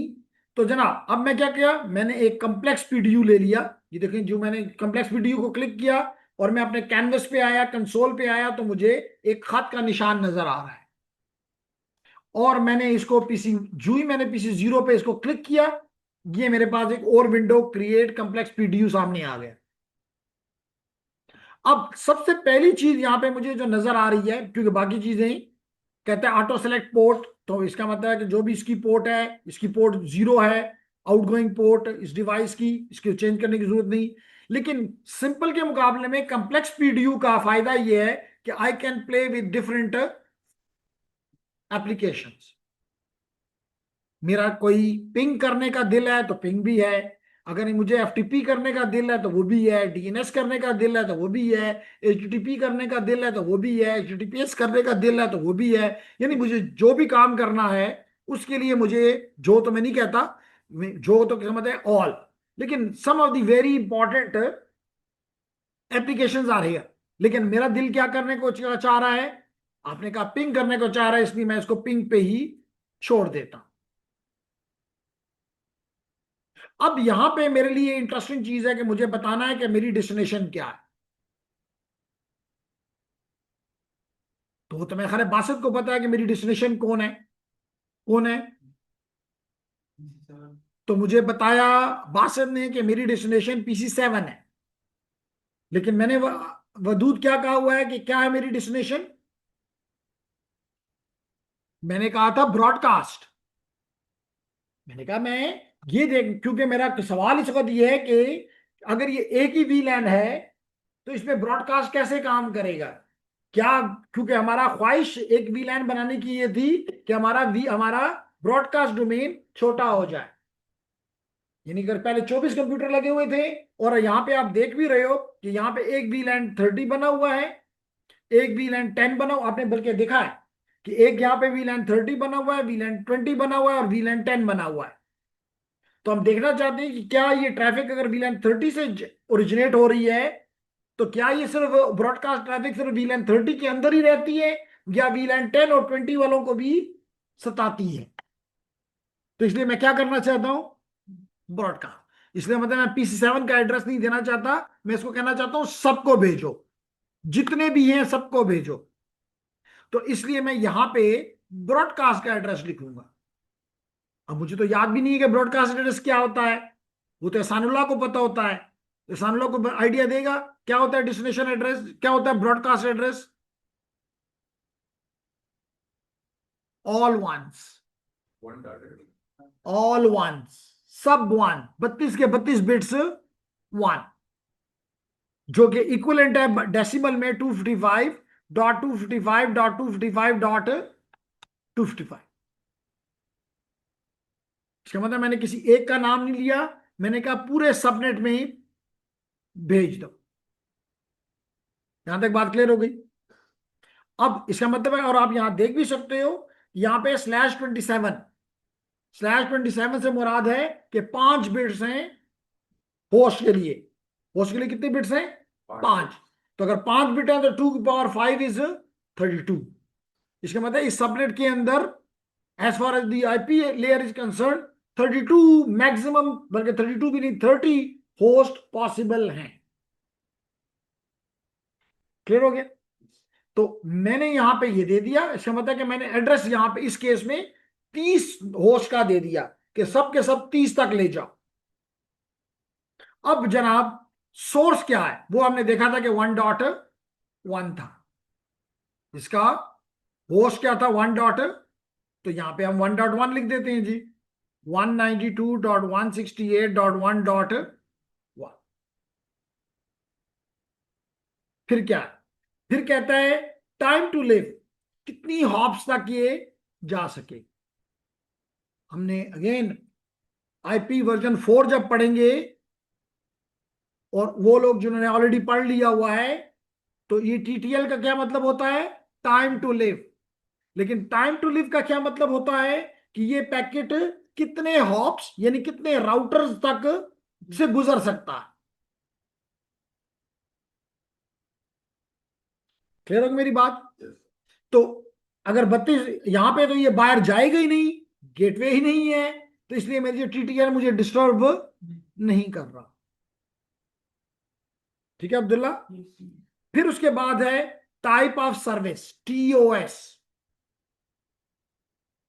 तो जनाब अब मैं क्या किया, मैंने एक कॉम्प्लेक्स पीडीयू ले लिया। ये देखें, जो मैंने कॉम्प्लेक्स पीडीयू को क्लिक किया और मैं अपने कैनवस पे आया, कंसोल पे आया, तो मुझे एक खत का निशान नजर आ रहा है। और मैंने इसको पीसी, जो ही मैंने पीसी 0 पे इसको क्लिक किया, ये मेरे पास एक और विंडो क्रिएट कॉम्प्लेक्स पीडीयू सामने आ गया। अब सबसे पहली चीज यहां पे मुझे जो नजर आ रही है, क्योंकि बाकी चीजें कहते हैं ऑटो सेलेक्ट पोर्ट, तो इसका मतलब है कि जो भी इसकी पोर्ट है, इसकी पोर्ट 0 है, आउटगोइंग पोर्ट इस डिवाइस की, इसकी चेंज करने की जरूरत नहीं। लेकिन सिंपल के मुकाबले में कॉम्प्लेक्स पीडीयू का फायदा यह है कि I can play with different applications. मेरा कोई पिंग करने का दिल है तो पिंग भी है, अगर मुझे एफटीपी करने का दिल है तो वो भी है, डीएनएस करने का दिल है तो वो भी है, एचटीटीपी करने का दिल है तो वो भी है, एचटीटीपीएस करने का दिल है तो वो भी है। यानी मुझे जो भी काम करना है उसके लिए मुझे, जो तो मैं नहीं कहता, जो तो क्या मतलब ऑल, लेकिन some of the very important applications are here. लेकिन मेरा दिल क्या करने को चाह रहा है? आपने कहा पिंग करने को चाह रहा है, इसलिए मैं इसको पिंग पे ही छोड़ देता हूं। अब यहां पे मेरे लिए इंटरेस्टिंग चीज है कि मुझे बताना है कि मेरी डेस्टिनेशन क्या है। तो मैं खैर बासित को पता है कि मेरी डेस्टिनेशन कौन है, कौन है। तो मुझे बताया बासित ने कि मेरी डेस्टिनेशन PC 7 है। लेकिन मैंने वदूद क्या कहा हुआ है कि क्या है मेरी डेस्टिनेशन? मैंने कहा था ब्रॉडकास्ट। मैंने कहा मैं ये देख, क्योंकि मेरा सवाल इस वक्त ये है कि अगर ये एक ही वीलैन है तो इसमें ब्रॉडकास्ट कैसे काम करेगा? क्या, क्योंकि हमारा ख्वाहिश एक वीलैन बनाने की ये थी कि हमारा ब्रॉडकास्ट डोमेन छोटा हो जाए। यानी अगर पहले 24 कंप्यूटर लगे हुए थे, और यहाँ पे आप देख भी रहे हो कि यहाँ पे एक वीलैन 30 बना हुआ है, एक वीलैन 10 बना हुआ, आपने बल्कि देखा है कि एक यहाँ पे वीलैन 30 बना हुआ है, वीलैन 20 बना हुआ है और वीलैन 10 बना हुआ है। तो हम देखना चाहते हैं कि क्या ये ट्रैफिक अगर वीलैन 30 से ओरिजिनेट हो रही है तो क्या ये सिर्फ ब्रॉडकास्ट ट्रैफिक सिर्फ वीलैन 30 के अंदर ही रहती है, या वीलैन 10 और 20 वालों को भी सताती है? तो इसलिए मैं क्या करना चाहता हूं, ब्रॉडकास्ट। इसलिए मतलब मैं PC 7 का एड्रेस नहीं देना चाहता, मैं इसको कहना चाहता हूं सबको भेजो, जितने भी हैं सबको भेजो। तो इसलिए मैं यहां पे ब्रॉडकास्ट का एड्रेस लिखूंगा। अब मुझे तो याद भी नहीं है कि ब्रॉडकास्ट एड्रेस क्या होता है, वो तो एहसानुल्लाह को पता होता है। एहसानुल्लाह को आइडिया देगा क्या होता है डेस्टिनेशन एड्रेस, क्या होता है broadcast address? All ones, all ones, सब 1, 32 के 32 बिट्स 1, जो कि इक्विवेलेंट है डेसिमल में 255.255.255.255। इसका मतलब मैंने किसी एक का नाम नहीं लिया, मैंने कहा पूरे सबनेट में ही भेज दो। यहां तक बात क्लियर हो गई। अब इसका मतलब है, और आप यहां देख भी सकते हो, यहां पे /27, /27 से मुराद है कि 5 बिट्स हैं होस्ट के लिए। होस्ट के लिए कितने बिट्स हैं? 5। तो अगर 5 बिट है तो 2 की पावर 5 इज 32। इसका मतलब इस सबनेट के अंदर as far as the IP layer is concern 32 maximum, बल्कि 32 भी नहीं, 30 होस्ट पॉसिबल हैं। क्लियर हो गया? तो मैंने यहां पे ये दे दिया, इसका मतलब कि मैंने एड्रेस यहां पे इस केस में 30 होस्ट का दे दिया कि सब के सब 30 तक ले जाओ। अब जनाब सोर्स क्या है वो हमने देखा था कि 1.1 था, इसका होस्ट क्या था? 1 तो यहां पे हम 1.1 लिख देते हैं जी, 192.168.1.1। फिर क्या है? फिर कहता है टाइम टू लिव, कितनी हॉप्स तक ये जा सके। हमने अगेन आईपी वर्जन 4 जब पढ़ेंगे, और वो लोग जिन्होंने ऑलरेडी पढ़ लिया हुआ है, तो ये टीटीएल का क्या मतलब होता है? Time to live. लेकिन टाइम टू लिव का क्या मतलब होता है कि ये पैकेट कितने हॉप्स यानी कितने राउटर्स तक से गुजर सकता है। क्लियर हो मेरी बात? तो अगर 32 यहां पे, तो ये बाहर जाएगा ही नहीं, गेटवे ही नहीं है, तो इसलिए मेरी जो टीटीएल मुझे डिस्टर्ब नहीं कर रहा। ठीक है अब्दुल्ला? फिर उसके बाद है टाइप ऑफ सर्विस, टीओएस।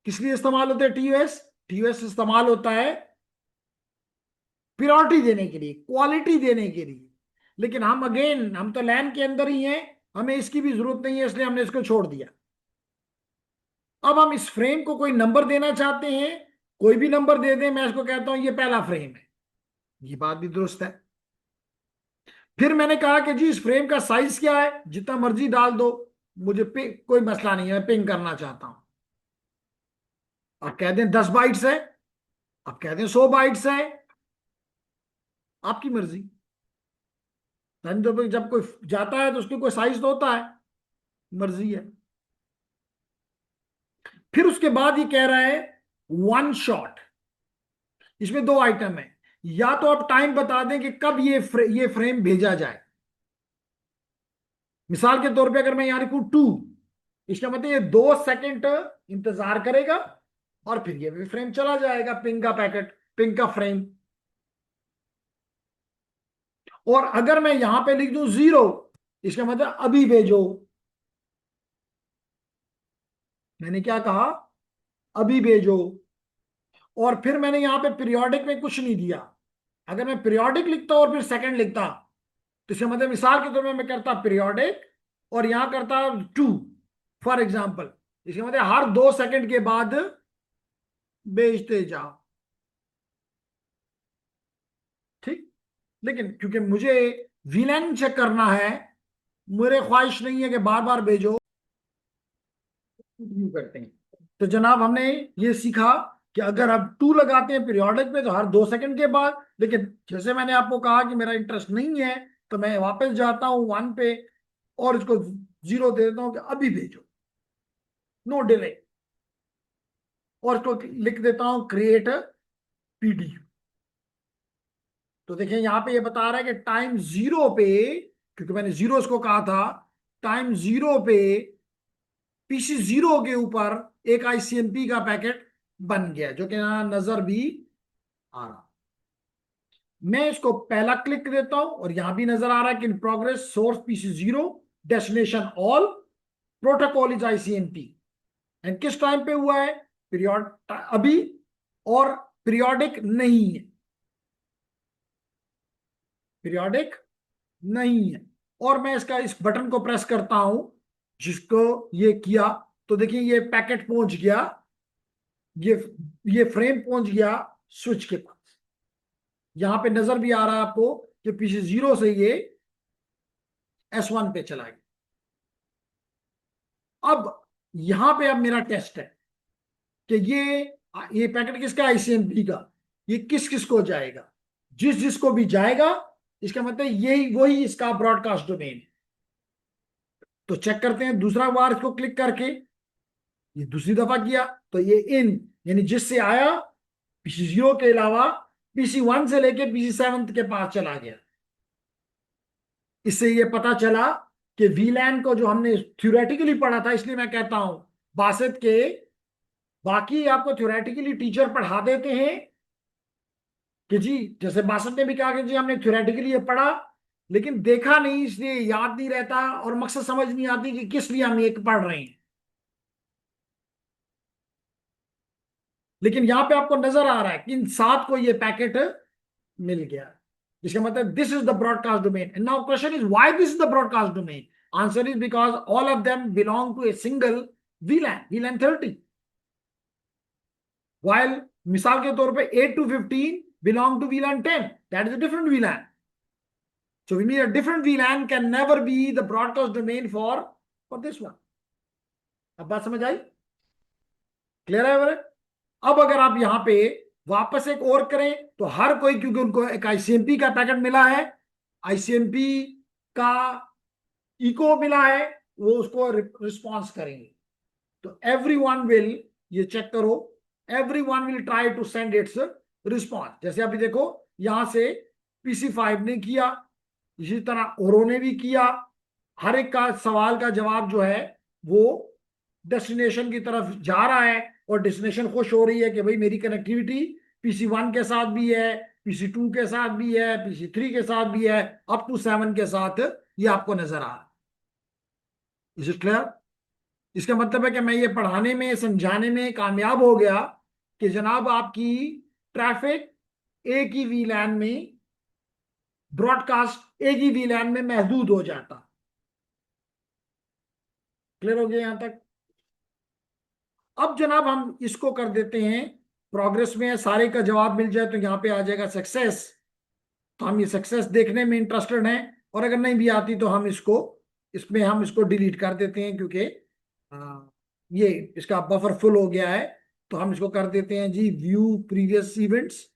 किस लिए इस्तेमाल होता है टीओएस? टीओएस इस्तेमाल होता है प्योरिटी देने के लिए, क्वालिटी देने के लिए। लेकिन हम अगेन, हम तो लैन के अंदर ही हैं, हमें इसकी भी जरूरत नहीं है, इसलिए हमने इसको छोड़ दिया। अब हम इस फ्रेम को कोई नंबर देना चाहते हैं, कोई भी नंबर दे दें, मैं इसको कहता हूं ये पहला फ्रेम है, ये बात भी दुरुस्त है। फिर मैंने कहा कि जी इस फ्रेम का साइज क्या है? जितना मर्जी डाल दो, मुझे कोई मसला नहीं है, मैं पिंग करना चाहता हूं। आप कह दें 10 बाइट्स है, आप कह दें 100 बाइट्स है, आपकी मर्जी। तो जब कोई जाता है तो उसकी कोई साइज तो होता है, मर्जी है। फिर उसके बाद ये कह रहा है वन शॉट। इसमें दो आइटम है, या तो आप टाइम बता दें कि कब ये फ्रेम भेजा जाए। मिसाल के तौर पे अगर मैं यहां लिखूं 2, इसका मतलब ये 2 सेकंड इंतजार करेगा और फिर ये भी फ्रेम चला जाएगा, पिंग का पैकेट, पिंग का फ्रेम। और अगर मैं यहां पे लिख दूं 0, इसका मतलब अभी भेजो। मैंने क्या कहा? अभी भेजो। और फिर मैंने यहां पे पीरियोडिक में कुछ नहीं दिया। अगर मैं पीरियोडिक लिखता और फिर सेकंड लिखता, तो इसका मतलब मिसाल के तौर पर मैं करता पीरियोडिक और यहां करता 2 फॉर एग्जाम्पल, इसका मतलब हर 2 सेकंड के बाद भेजते जाओ। ठीक। लेकिन क्योंकि मुझे वीलैन चेक करना है, मेरे ख्वाहिश नहीं है कि बार बार भेजो, यूं करते हैं। तो जनाब हमने ये सीखा कि अगर आप 2 लगाते हैं पीरियोडिक में तो हर 2 सेकंड के बाद। लेकिन जैसे मैंने आपको कहा कि मेरा इंटरेस्ट नहीं है, तो मैं वापस जाता हूं 1 पे और इसको 0 दे देता हूं कि अभी भेजो, नो डिले। और इसको लिख देता हूं क्रिएट पीडी। तो देखिए यहां पे ये बता रहा है कि टाइम 0 पे, क्योंकि मैंने 0 इसको कहा था, टाइम 0 पे PC 0 के ऊपर एक आईसीएमपी का पैकेट बन गया, जो कि यहां नजर भी आ रहा। मैं इसको पहला क्लिक देता हूं और यहां भी नजर आ रहा है कि in progress, source PC 0, destination all, protocol is ICMP. And किस टाइम पे हुआ है? पीरियड अभी, और पीरियोडिक नहीं है, पीरियोडिक नहीं है। और मैं इसका इस बटन को प्रेस करता हूं, जिसको ये किया, तो देखिए ये पैकेट पहुंच गया, ये ये फ्रेम पहुंच गया स्विच के पास। यहां पे नजर भी आ रहा है आपको कि पीसी 0 से ये S1 पे चला गया। अब यहां पे अब मेरा टेस्ट है कि ये पैकेट किसका, आईसीएमपी का, ये किस किस को जाएगा। जिस जिसको भी जाएगा, इसका मतलब यही वही इसका ब्रॉडकास्ट डोमेन है। तो चेक करते हैं दूसरा बार इसको क्लिक करके, ये दूसरी दफा किया तो ये इन, यानी जिससे आया पीसी 0 के अलावा पीसी 1 से लेके पीसी 7 के पास चला गया। इससे ये पता चला कि वीलैन को जो हमने थ्योरेटिकली पढ़ा था, इसलिए मैं कहता हूं बासित के बाकी आपको थ्योरेटिकली टीचर पढ़ा देते हैं कि जी, जैसे बासठ ने भी कहा कि जी हमने थ्योरेटिकली ये पढ़ा लेकिन देखा नहीं, इसलिए याद नहीं रहता और मकसद समझ नहीं आती कि किस लिए हम ये पढ़ रहे हैं। लेकिन यहां पे आपको नजर आ रहा है कि इन 7 को ये पैकेट मिल गया, जिसका मतलब this is the broadcast domain. And now question is why this is the broadcast domain. Answer is because all of them belong to a single VLAN 30, while मिसाल के तौर पे 8 to 15 belong to VLAN 10, that is a different VLAN. So we need a different VLAN can never be the broadcast domain for this one. अब बात समझ आई, clear है मेरे? अब अगर आप यहां पे वापस एक और करें तो हर कोई, क्योंकि उनको एक आईसीएमपी का पैकेट मिला है, आईसीएमपी का इको मिला है, वो उसको रिस्पॉन्स करेंगे। तो एवरीवन विल, ये चेक करो, everyone will try to send its response. जैसे अभी देखो यहां से PC5 ने किया, इसी तरह औरों ने भी किया। हर एक का सवाल का जवाब जो है वो डेस्टिनेशन की तरफ जा रहा है और डेस्टिनेशन खुश हो रही है कि भाई मेरी कनेक्टिविटी PC1 के साथ भी है, PC2 के साथ भी है, PC3 के साथ भी है, अप टू 7 के साथ ये आपको नजर आ रहा है। Is it clear? इसका मतलब है कि मैं ये पढ़ाने में समझाने में कामयाब हो गया कि जनाब आपकी ट्रैफिक एक ही VLAN में, ब्रॉडकास्ट एक ही VLAN में महदूद हो जाता। क्लियर हो गया यहां तक? अब जनाब हम इसको कर देते हैं प्रोग्रेस में, सारे का जवाब मिल जाए तो यहां पे आ जाएगा सक्सेस। तो हम ये सक्सेस देखने में इंटरेस्टेड हैं, और अगर नहीं भी आती तो हम इसको डिलीट कर देते हैं, क्योंकि ये इसका बफर फुल हो गया है। तो हम इसको कर देते हैं जी व्यू प्रीवियस इवेंट्स,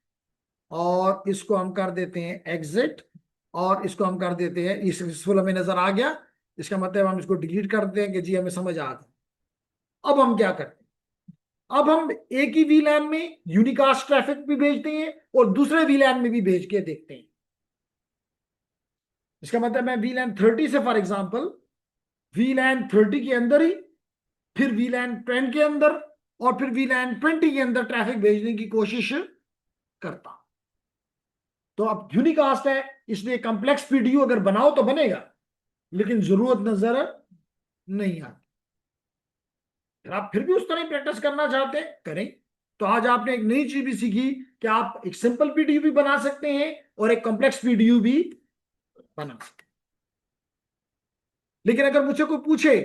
और इसको हम कर देते हैं एग्जिट, और इसको हम कर देते हैं सक्सेसफुल, हमें नजर आ गया। इसका मतलब हम इसको डिलीट कर देते हैं कि जी हमें समझ आ गया। अब हम क्या करते हैं, अब हम एक ही VLAN में यूनिकास्ट ट्रैफिक भी भेजते हैं और दूसरे VLAN में भी भेज के देखते हैं। इसका मतलब मैं VLAN 30 से, फॉर एग्जांपल VLAN 30 के अंदर ही, फिर VLAN 10 के अंदर, और फिर VLAN 20 के अंदर ट्रैफिक भेजने की कोशिश करता। तो अब यूनिकास्ट है, इसलिए कॉम्प्लेक्स PDU अगर बनाओ तो बनेगा, लेकिन जरूरत नजर नहीं आती। अगर आप फिर भी उस तरह प्रैक्टिस करना चाहते हैं, करें। तो आज आपने एक नई चीज भी सीखी कि आप एक सिंपल PDU भी बना सकते हैं और एक कॉम्प्लेक्स PDU भी बना सकते हैं। लेकिन अगर मुझसे कोई पूछे,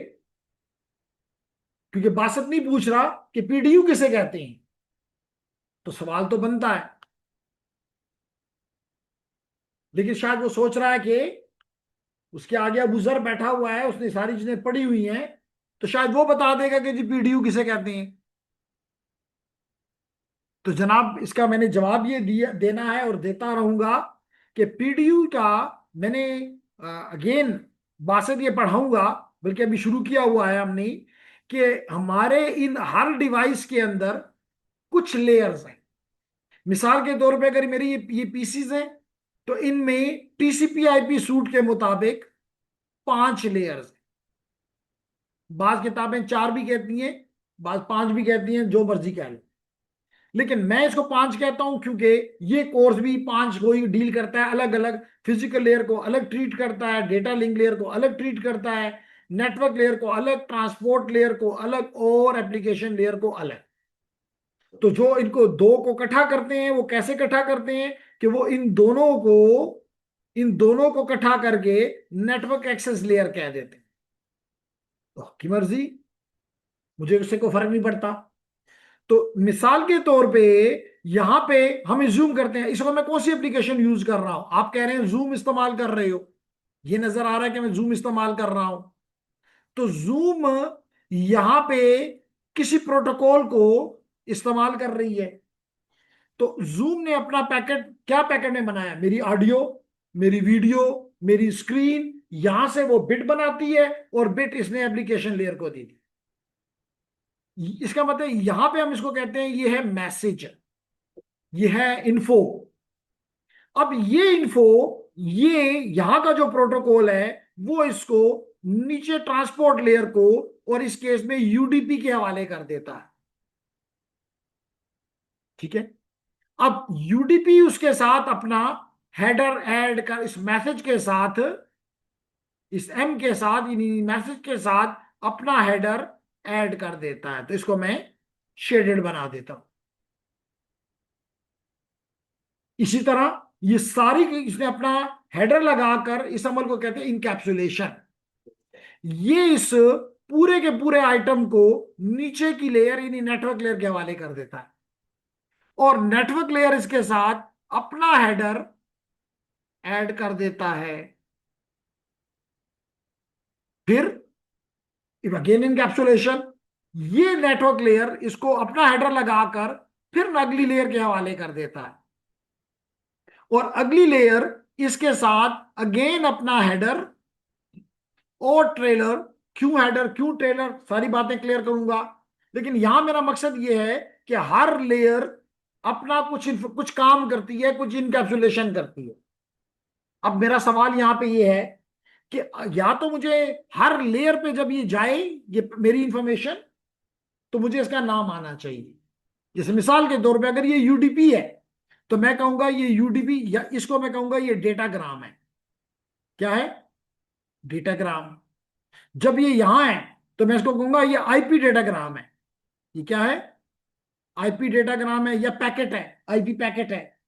क्योंकि बासत नहीं पूछ रहा कि PDU किसे कहते हैं, तो सवाल तो बनता है, लेकिन शायद वो सोच रहा है कि उसके आगे अबू जर बैठा हुआ है, उसने सारी चीजें पढ़ी हुई हैं, तो शायद वो बता देगा कि जी PDU किसे कहते हैं। तो जनाब इसका मैंने जवाब ये दिया देना है और देता रहूंगा कि PDU का मैंने अगेन बासत ये पढ़ाऊंगा, बल्कि अभी शुरू किया हुआ है हमने, कि हमारे इन हर डिवाइस के अंदर कुछ लेयर्स हैं। मिसाल के तौर पे अगर मेरी ये पीसीज हैं, तो इनमें TCP/IP सूट के मुताबिक 5 लेयर्स हैं। बाज किताबें 4 भी कहती हैं, बाज 5 भी कहती हैं, जो मर्जी कह लो, लेकिन मैं इसको 5 कहता हूं क्योंकि ये कोर्स भी 5 को ही डील करता है। अलग अलग फिजिकल लेयर को अलग ट्रीट करता है, डेटा लिंक लेयर को अलग ट्रीट करता है, नेटवर्क लेयर को अलग, ट्रांसपोर्ट लेयर को अलग, और एप्लीकेशन लेयर को अलग। तो जो इनको दो को इकट्ठा करते हैं, वो कैसे इकट्ठा करते हैं कि वो इन दोनों को इकट्ठा करके नेटवर्क एक्सेस लेयर कह देते हैं। तो आपकी मर्जी, मुझे उससे कोई फर्क नहीं पड़ता। तो मिसाल के तौर पे यहां पे हम जूम करते हैं, इस वक्त मैं कौन सी एप्लीकेशन यूज कर रहा हूं, आप कह रहे हैं जूम इस्तेमाल कर रहे हो, ये नजर आ रहा है कि मैं जूम इस्तेमाल कर रहा हूं। तो जूम यहां पे किसी प्रोटोकॉल को इस्तेमाल कर रही है। तो जूम ने अपना पैकेट क्या पैकेट में बनाया, मेरी ऑडियो, मेरी वीडियो, मेरी स्क्रीन, यहां से वो बिट बनाती है और बिट इसने एप्लीकेशन लेयर को दी थी। इसका मतलब यहां पे हम इसको कहते हैं ये है मैसेज, ये है इन्फो। अब ये इन्फो, ये यहां का जो प्रोटोकॉल है वो इसको नीचे ट्रांसपोर्ट लेयर को, और इस केस में यूडीपी के हवाले कर देता है। ठीक है। अब यूडीपी उसके साथ अपना हेडर ऐड कर, इस मैसेज के साथ, इस एम के साथ, मैसेज के साथ अपना हेडर ऐड कर देता है। तो इसको मैं शेडेड बना देता हूं। इसी तरह ये सारी इसने अपना हेडर लगाकर, इस अमल को कहते हैं इनकैप्सुलेशन। ये इस पूरे के पूरे आइटम को नीचे की लेयर यानी नेटवर्क लेयर के हवाले कर देता है, और नेटवर्क लेयर इसके साथ अपना हेडर ऐड कर देता है। फिर अगेन इनकैप्सुलेशन, ये नेटवर्क लेयर इसको अपना हेडर लगाकर फिर अगली लेयर के हवाले कर देता है, और अगली लेयर इसके साथ अगेन अपना हेडर और ट्रेलर। क्यों हेडर, क्यों ट्रेलर, सारी बातें क्लियर करूंगा। लेकिन यहां मेरा मकसद यह है कि हर लेयर अपना कुछ काम करती है, कुछ इनकैप्सुलेशन करती है। अब मेरा सवाल यहां पे ये है कि या तो मुझे हर लेयर पे जब ये जाए, ये मेरी इंफॉर्मेशन, तो मुझे इसका नाम आना चाहिए। जैसे मिसाल के तौर पे अगर ये यूडीपी है तो मैं कहूंगा ये यूडीपी, या इसको मैं कहूंगा ये डेटाग्राम है। क्या है, डेटाग्राम। जब ये यहां है तो मैं इसको कहूंगा ये आईपी डेटाग्राम है। ये क्या है, आईपी डेटाग्राम है, या पैकेट है, आईपी पैकेट है।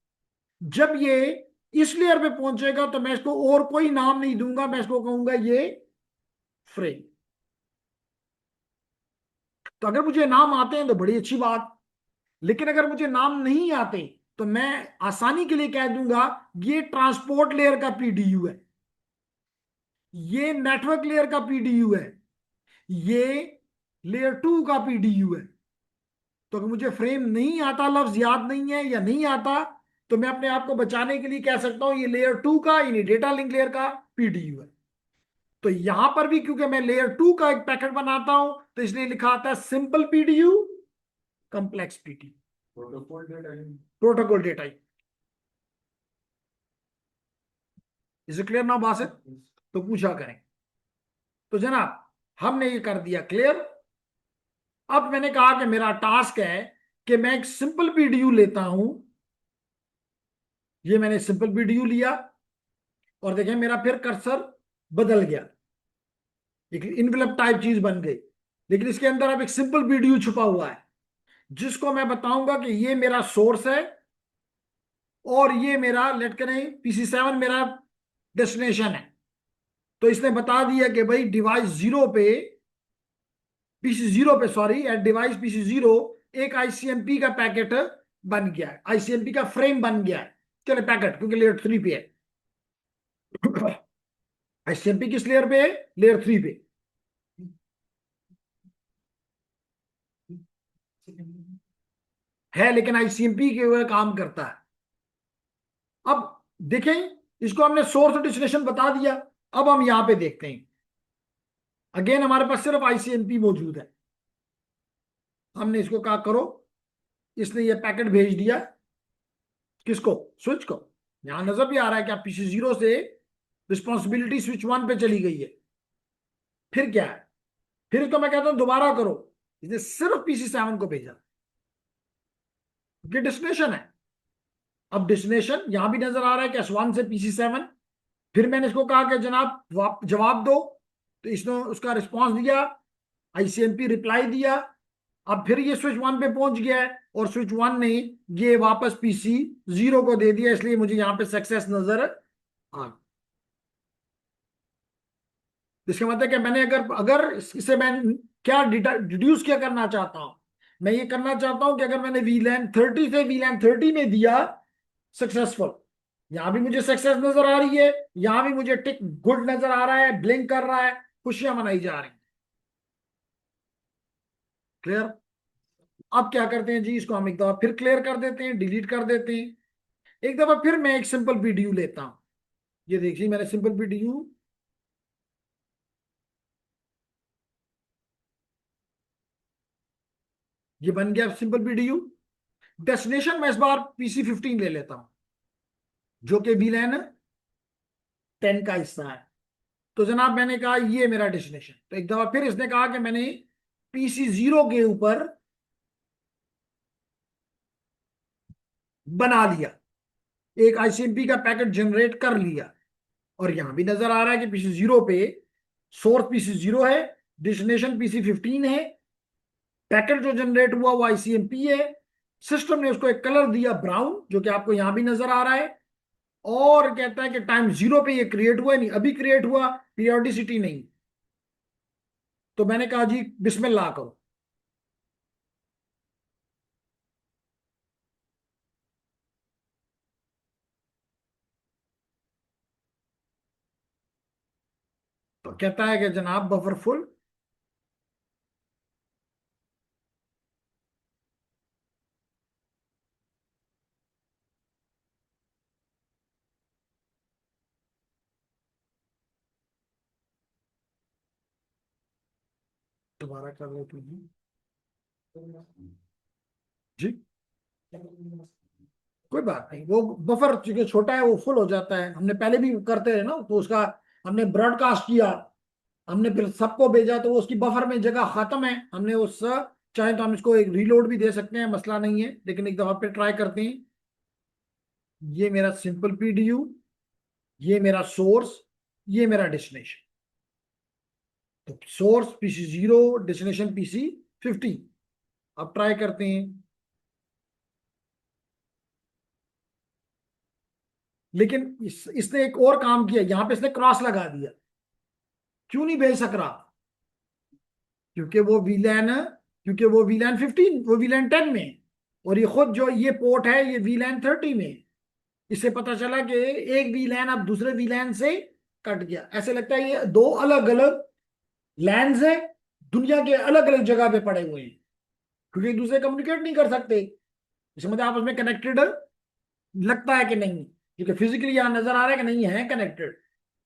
जब ये इस लेयर पे पहुंचेगा तो मैं इसको और कोई नाम नहीं दूंगा, मैं इसको कहूंगा ये फ्रेम। तो अगर मुझे नाम आते हैं तो बड़ी अच्छी बात, लेकिन अगर मुझे नाम नहीं आते तो मैं आसानी के लिए कह दूंगा ये ट्रांसपोर्ट लेयर का पीडीयू है, ये नेटवर्क लेयर का पीडीयू है, ये लेयर 2 का पीडीयू है। तो अगर मुझे फ्रेम नहीं आता, लफ्ज याद नहीं है या नहीं आता, तो मैं अपने आप को बचाने के लिए कह सकता हूं ये लेयर 2 का यानी डेटा लिंक लेयर का पीडीयू है। तो यहां पर भी क्योंकि मैं लेयर 2 का एक पैकेट बनाता हूं तो इसलिए लिखा आता है simple PDU, complex PDU, protocol data. Is clear now बात है? तो पूछा करें। तो जनाब हमने ये कर दिया क्लियर। अब मैंने कहा कि मेरा टास्क है कि मैं एक सिंपल पीडीयू लेता हूं। ये मैंने सिंपल पीडीयू लिया, और देखें मेरा फिर कर्सर बदल गया, एक इनवेलप टाइप चीज बन गई। लेकिन इसके अंदर अब एक सिंपल पीडीयू छुपा हुआ है, जिसको मैं बताऊंगा कि ये मेरा सोर्स है और ये मेरा लेट करें PC7 मेरा डेस्टिनेशन है। तो इसने बता दिया कि भाई डिवाइस जीरो पे, PC0 पे सॉरी, एट डिवाइस PC0 एक आईसीएमपी का पैकेट बन गया है, आईसीएमपी का फ्रेम बन गया है। चले पैकेट क्योंकि लेयर 3 पे है। आईसीएमपी किस लेयर पे है, लेयर 3 पे है, लेकिन आईसीएमपी के हुए काम करता है। अब देखें, इसको हमने सोर्स और डेस्टिनेशन बता दिया। अब हम यहां पे देखते हैं, अगेन हमारे पास सिर्फ आईसीएमपी मौजूद है। हमने इसको कहा करो, इसने ये पैकेट भेज दिया, किसको, स्विच को। यहां नजर भी आ रहा है कि आप PC0 से रिस्पॉन्सिबिलिटी स्विच 1 पे चली गई है। फिर क्या है, फिर तो मैं कहता हूं दोबारा करो। इसने सिर्फ PC7 को भेजा, ये डेस्टिनेशन है। अब डेस्टिनेशन यहां भी नजर आ रहा है कि S1 से PC7। फिर मैंने इसको कहा कि जनाब जवाब दो, तो इसने उसका रिस्पॉन्स दिया, आईसीएमपी रिप्लाई दिया। अब फिर ये स्विच 1 पे पहुंच गया है, और स्विच 1 ने ये वापस PC0 को दे दिया, इसलिए मुझे यहां पे सक्सेस नजर आ। इसका मतलब कि मैंने अगर अगर इसे मैं क्या डिड्यूस क्या करना चाहता हूं, मैं ये करना चाहता हूं कि अगर मैंने वीलैन 30 से वीलैन 30 में दिया, सक्सेसफुल, यहां भी मुझे सक्सेस नजर आ रही है, यहां भी मुझे टिक गुड नजर आ रहा है, ब्लिंक कर रहा है, खुशियां मनाई जा रही हैं। क्लियर? अब क्या करते हैं जी, इसको हम एक दफा फिर क्लियर कर देते हैं, डिलीट कर देते हैं। एक दफा फिर मैं एक सिंपल पीडीयू लेता हूं। ये देखिए मैंने सिंपल पीडीयू, ये बन गया सिंपल पीडीयू। डेस्टिनेशन मैं इस बार PC15 ले लेता हूं, जो कि वीलैन 10 का हिस्सा है। तो जनाब मैंने कहा ये मेरा डेस्टिनेशन, तो एक दफा फिर इसने कहा कि मैंने PC0 के ऊपर बना लिया, एक ICMP का पैकेट जनरेट कर लिया। और यहां भी नजर आ रहा है कि PC0 पे सोर्स PC0 है, डेस्टिनेशन PC15 है, पैकेट जो जनरेट हुआ वो ICMP है। सिस्टम ने उसको एक कलर दिया ब्राउन, जो कि आपको यहां भी नजर आ रहा है। और कहता है कि टाइम 0 पे ये क्रिएट हुआ, नहीं अभी क्रिएट हुआ, पीरियोडिसिटी नहीं। तो मैंने कहा जी बिस्मिल्लाह करो। तो कहता है कि जनाब बफर फुल। दोबारा कर लो प्लीज जी। कोई बात नहीं, वो बफर चूंकि छोटा है वो फुल हो जाता है, हमने पहले भी करते हैं ना, तो उसका हमने ब्रॉडकास्ट किया, हमने फिर सबको भेजा, तो वो उसकी बफर में जगह खत्म है, हमने उस, चाहे तो हम इसको एक रीलोड भी दे सकते हैं, मसला नहीं है, लेकिन एक दफा पे ट्राई करते हैं। ये मेरा सिंपल पीडीयू, ये मेरा सोर्स, ये मेरा डेस्टिनेशन। तो सोर्स PC0, डेस्टिनेशन PC15। अब ट्राई करते हैं। लेकिन इसने एक और काम किया, यहां पे इसने क्रॉस लगा दिया। क्यों नहीं भेज सक रहा? क्योंकि वो वीलैन, क्योंकि वो वीलैन 15, वो वीलैन 10 में है। और ये खुद जो ये पोर्ट है ये वीलैन 30 में है। इससे पता चला कि एक वीलैन अब दूसरे वीलैन से कट गया। ऐसे लगता है ये दो अलग अलग लैंड्स है, दुनिया के अलग अलग जगह पे पड़े हुए हैं, क्योंकि एक दूसरे कम्युनिकेट नहीं कर सकते। इसे मतलब आपस में कनेक्टेड लगता है कि नहीं, क्योंकि फिजिकली यहां नजर आ रहा है कि नहीं है कनेक्टेड,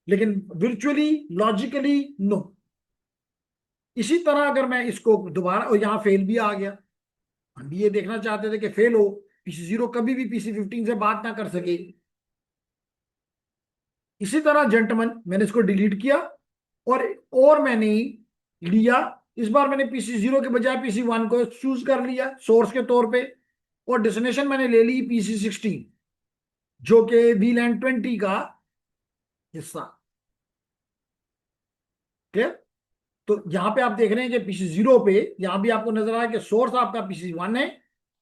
लेकिन विर्चुअली लॉजिकली नो। इसी तरह अगर मैं इसको दोबारा, और यहाँ फेल भी आ गया, हम भी ये देखना चाहते थे कि फेल हो, PC0 कभी भी PC15 से बात ना कर सके। इसी तरह जेंटमैन मैंने इसको डिलीट किया, और मैंने लिया, इस बार मैंने PC0 के बजाय PC1 को चूज कर लिया सोर्स के तौर पे। और डेस्टिनेशन मैंने ले ली PC16, जो कि वीलैंड 20 का हिस्सा। ठीक है? तो यहां पे आप देख रहे हैं कि PC0 पे यहां भी आपको नजर आया कि सोर्स आपका PC1 है,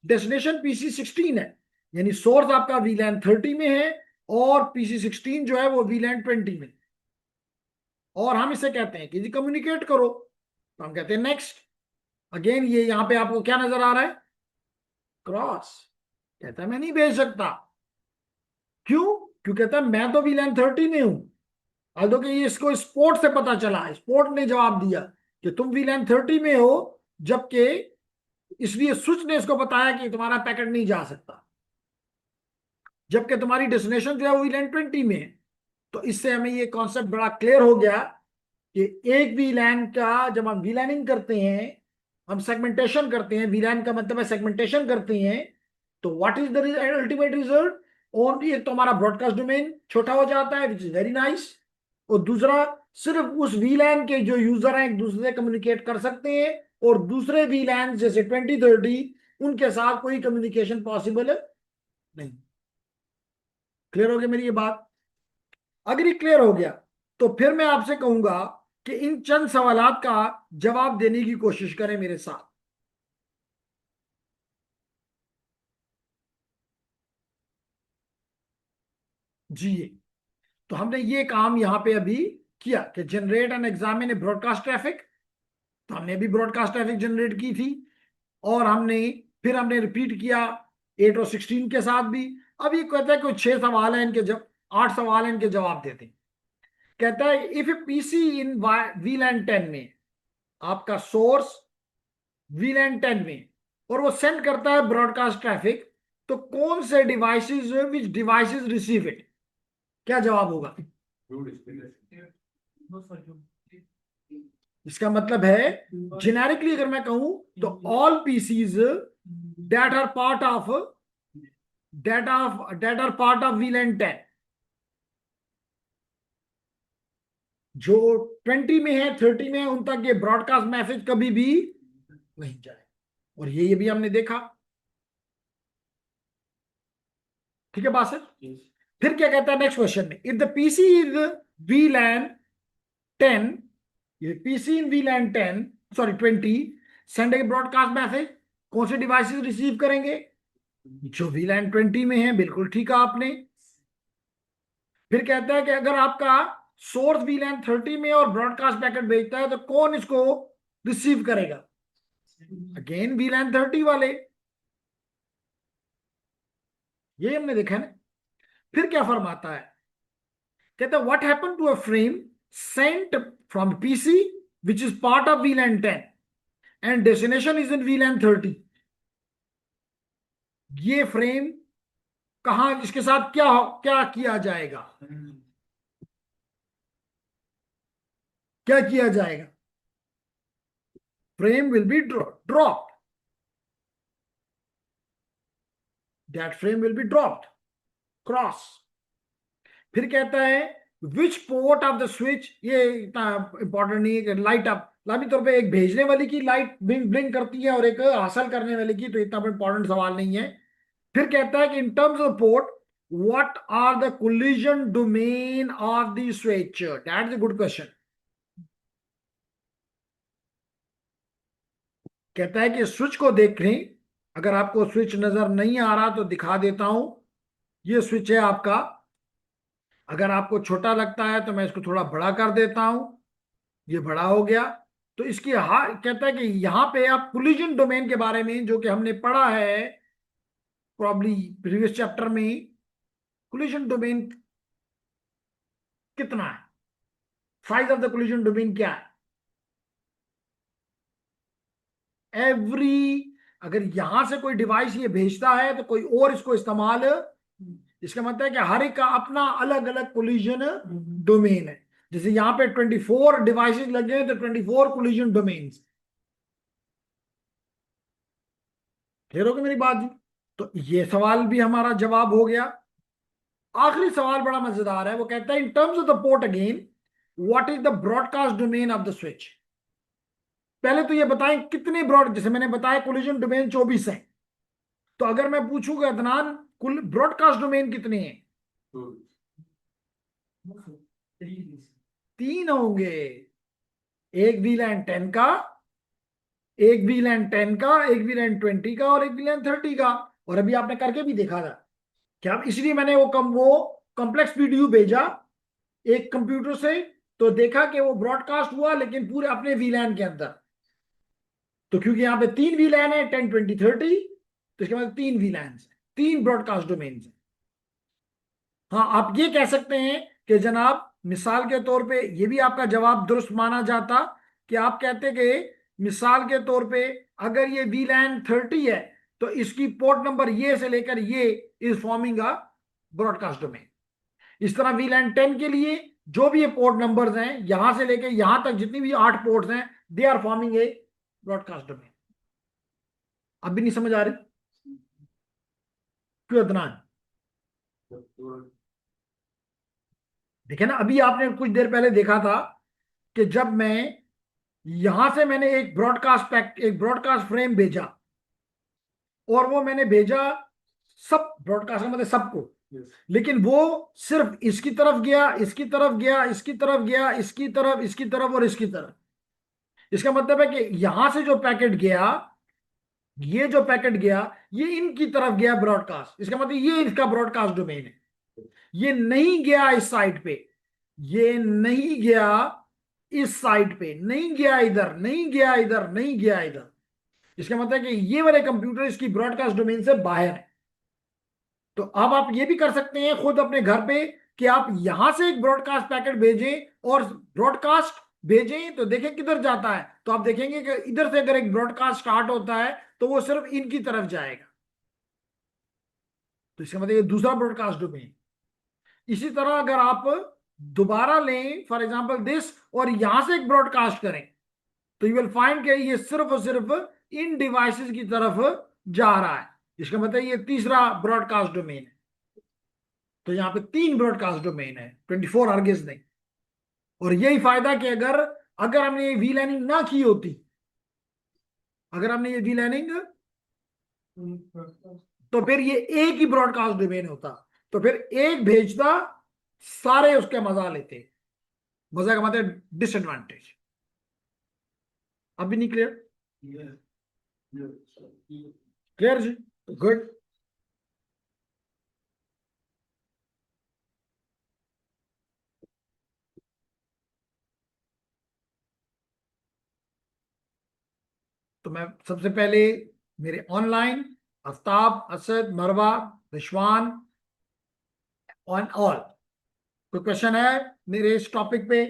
डेस्टिनेशन PC16 है, यानी सोर्स आपका वीलैन 30 में है, और PC16 जो है वो वीलैन 20 में। और हम इसे कहते हैं कि जी कम्युनिकेट करो, तो हम कहते हैं नेक्स्ट। अगेन ये यहां पे आपको क्या नजर आ रहा है? क्रॉस। कहता है मैं नहीं भेज सकता। क्यों? क्यों? कहता है मैं तो वीलैन 30 में हूं। although कि ये इसको स्पोर्ट से पता चला, स्पोर्ट ने जवाब दिया कि तुम वीलैन 30 में हो, जबकि इसलिए स्विच ने इसको बताया कि तुम्हारा पैकेट नहीं जा सकता, जबकि तुम्हारी डेस्टिनेशन जो है वो वीलैन 20 में है। तो इससे हमें ये कॉन्सेप्ट बड़ा क्लियर हो गया कि एक वीलैन का, जब हम वीलैनिंग करते हैं, हम सेगमेंटेशन करते हैं, वीलैन का मतलब है सेगमेंटेशन करते हैं, तो what is the ultimate result? Only एक तो हमारा ब्रॉडकास्ट डोमेन छोटा हो जाता है, विच इज वेरी नाइस। और दूसरा, सिर्फ उस वीलैन के जो यूजर हैं एक दूसरे से कम्युनिकेट कर सकते हैं, और दूसरे वीलैन जैसे 2030 उनके साथ कोई कम्युनिकेशन पॉसिबल नहीं। क्लियर हो गया मेरी ये बात? अगर ये क्लियर हो गया, तो फिर मैं आपसे कहूंगा कि इन चंद सवालात का जवाब देने की कोशिश करें मेरे साथ। जी। तो हमने ये काम यहां पे अभी किया कि generate and examine A broadcast traffic. तो हमने अभी ब्रॉडकास्ट ट्रैफिक जनरेट की थी। और फिर हमने रिपीट किया 8 और 16 के साथ भी। अब ये कहता है कि 6 सवाल है इनके, जब 8 सवाल है इनके जवाब देते हैं। कहता है इफ ए पीसी इन वीलैन 10 में, आपका सोर्स वीलैन 10 में, और वो सेंड करता है ब्रॉडकास्ट ट्रैफिक, तो कौन से devices, which devices receive it, क्या जवाब होगा? इसका मतलब है जेनेरिकली अगर मैं कहूं तो all PCs that are part of VLAN 10, जो 20 में है, 30 में है, उन तक ये ब्रॉडकास्ट मैसेज कभी भी नहीं जाए। और ये भी हमने देखा। ठीक है बात सर? फिर क्या कहता है नेक्स्ट क्वेश्चन में, इफ द पीसी इज वीलैन 10, ये पीसी इन वीलैन 10 सॉरी 20 सेंड ए ब्रॉडकास्ट मैसेज, कौन से डिवाइसेस रिसीव करेंगे? जो वीलैन 20 में है, बिल्कुल ठीक है आपने। फिर कहता है कि अगर आपका सोर्स वीलैन 30 में और ब्रॉडकास्ट पैकेट भेजता है तो कौन इसको रिसीव करेगा? अगेन वीलैन 30 वाले। ये हमने देखा है ना। फिर क्या फरमाता है, कहता है what happen to a frame sent from PC which is part of VLAN 10 and destination is in VLAN 30। ये फ्रेम कहां, इसके साथ क्या क्या किया जाएगा? क्या किया जाएगा? Frame will be dropped, that frame will be dropped cross. फिर कहता है विच पोर्ट ऑफ द स्विच, ये इतना इंपॉर्टेंट नहीं है कि लाइट अप लाभी तौर पे एक भेजने वाली की लाइट ब्लिंक ब्लिंक करती है और एक हासिल करने वाले की, तो इतना इंपॉर्टेंट सवाल नहीं है। फिर कहता है कि in terms of port what are the collision domain of the switch, that is a good question. कहता है कि स्विच को देख लें, अगर आपको स्विच नजर नहीं आ रहा तो दिखा देता हूं। ये स्विच है आपका, अगर आपको छोटा लगता है तो मैं इसको थोड़ा बड़ा कर देता हूं। ये बड़ा हो गया। तो इसकी कहता है कि यहां पे आप कोलिजन डोमेन के बारे में, जो कि हमने पढ़ा है प्रॉब्ली प्रीवियस चैप्टर में, कोलिजन डोमेन कितना है, size of the collision domain क्या है? एवरी, अगर यहां से कोई डिवाइस ये भेजता है तो कोई और इसको इस्तेमाल, इसका मतलब है कि हर एक का अपना अलग अलग कोलिजन डोमेन है। जैसे यहां पे 24 डिवाइसेस लगे हैं तो 24 कोलिजन डोमेन्स। क्लियर हो गई मेरी बात जी? तो ये सवाल भी हमारा जवाब हो गया। आखिरी सवाल बड़ा मजेदार है, वो कहता है इन terms of the port again what is the broadcast domain of the switch. पहले तो ये बताएं कितने ब्रॉड, जैसे मैंने बताया कोलिजन डोमेन 24 है, तो अगर मैं पूछूंगा अदनान कुल ब्रॉडकास्ट डोमेन कितने हैं? 3 होंगे। एक वीलैन 10 का, एक वीलैन 10 का, एक वीलैन 20 का और एक वीलैन 30 का। और अभी आपने करके भी देखा था क्या, इसलिए मैंने वो कॉम्प्लेक्स पीडीयू भेजा एक कंप्यूटर से, तो देखा कि वो ब्रॉडकास्ट हुआ लेकिन पूरे अपने वीलैन के अंदर। तो क्योंकि यहाँ पे 3 वीलैन है, 10 20 30, तो इसके बाद 3 वीलैन, 3 ब्रॉडकास्ट डोमेन है। हाँ, आप ये कह सकते हैं कि जनाब मिसाल के तौर पे ये भी आपका जवाब दुरुस्त माना जाता कि आप कहते कि मिसाल के तौर पे अगर ये वीलैन 30 है तो इसकी पोर्ट नंबर ये से लेकर ये is forming a broadcast domain. इस तरह वीलैन 10 के लिए जो भी ये पोर्ट नंबर्स हैं यहां से लेकर यहां तक जितनी भी 8 पोर्ट्स हैं, they are forming a broadcast domain. अब भी नहीं समझ आ रही क्यों अदनान? देखे ना, अभी आपने कुछ देर पहले देखा था कि जब मैं यहां से मैंने एक ब्रॉडकास्ट फ्रेम भेजा, और वो मैंने भेजा सब ब्रॉडकास्ट मतलब सबको, लेकिन वो सिर्फ इसकी तरफ गया, इसकी तरफ गया, इसकी तरफ गया, इसकी तरफ, इसकी तरफ और इसकी तरफ। इसका मतलब है कि यहां से जो पैकेट गया, ये जो पैकेट गया, ये इनकी तरफ गया ब्रॉडकास्ट, इसका मतलब ये इसका ब्रॉडकास्ट डोमेन है। ये नहीं गया इस साइड पे, ये नहीं गया इस साइड पे, नहीं गया इधर, नहीं गया इधर, नहीं गया इधर। इसका मतलब है कि ये वाले कंप्यूटर इसकी ब्रॉडकास्ट डोमेन से बाहर है। तो अब आप ये भी कर सकते हैं खुद अपने घर पे कि आप यहां से एक ब्रॉडकास्ट पैकेट भेजें और ब्रॉडकास्ट भेजें तो देखें किधर जाता है। तो आप देखेंगे कि इधर से अगर एक ब्रॉडकास्ट स्टार्ट होता है तो वो सिर्फ इनकी तरफ जाएगा। तो इसका मतलब ये दूसरा ब्रॉडकास्ट डोमेन। इसी तरह अगर आप दोबारा लें फॉर एग्जांपल दिस और यहां से एक ब्रॉडकास्ट करें तो यू विल फाइंड कि ये सिर्फ और सिर्फ इन डिवाइसेस की तरफ जा रहा है। इसका मतलब ये तीसरा ब्रॉडकास्ट डोमेन है। तो यहाँ पे तीन ब्रॉडकास्ट डोमेन है, 24 आर्गेस नहीं। और यही फायदा कि अगर अगर हमने ये वी लाइनिंग ना की होती, अगर हमने ये वी लाइनिंग, तो फिर ये एक ही ब्रॉडकास्ट डोमेन होता। तो फिर एक भेजता, सारे उसका मजा लेते। मजा का मतलब डिसएडवांटेज। अभी नहीं क्लियर? क्लियर जी, गुड। तो मैं सबसे पहले मेरे online Aftab, Asad, Marwa, रिशवान, on all, कोई क्वेश्चन है मेरे इस टॉपिक पे?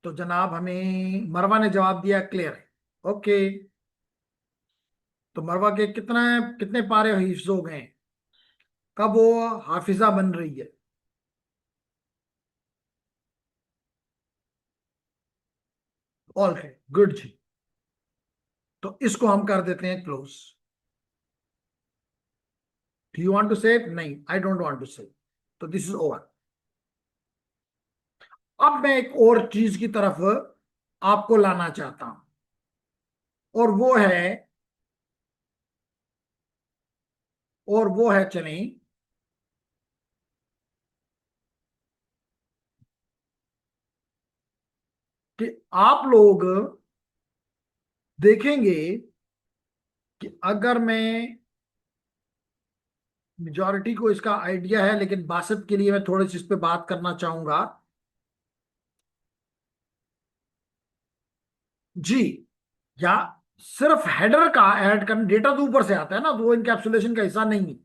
तो जनाब हमें मरवा ने जवाब दिया क्लियर है, ओके। तो मरवा के कितना कितने पारे हिफ्ज हो गए? कब वो हाफिजा बन रही है? ऑल है, गुड जी। तो इसको हम कर देते हैं close. Do you want to say? नहीं, आई डोंट वांट टू से। तो दिस इज ओवर। अब मैं एक और चीज की तरफ आपको लाना चाहता हूं, और वो है, चलें, कि आप लोग देखेंगे कि अगर मैं, मेजॉरिटी को इसका आइडिया है लेकिन बासित के लिए मैं थोड़ी सी इस पे बात करना चाहूंगा। जी, या सिर्फ हेडर का ऐड करना, डेटा तो ऊपर से आता है ना, तो वो इनकैप्सुलेशन का हिस्सा नहीं है।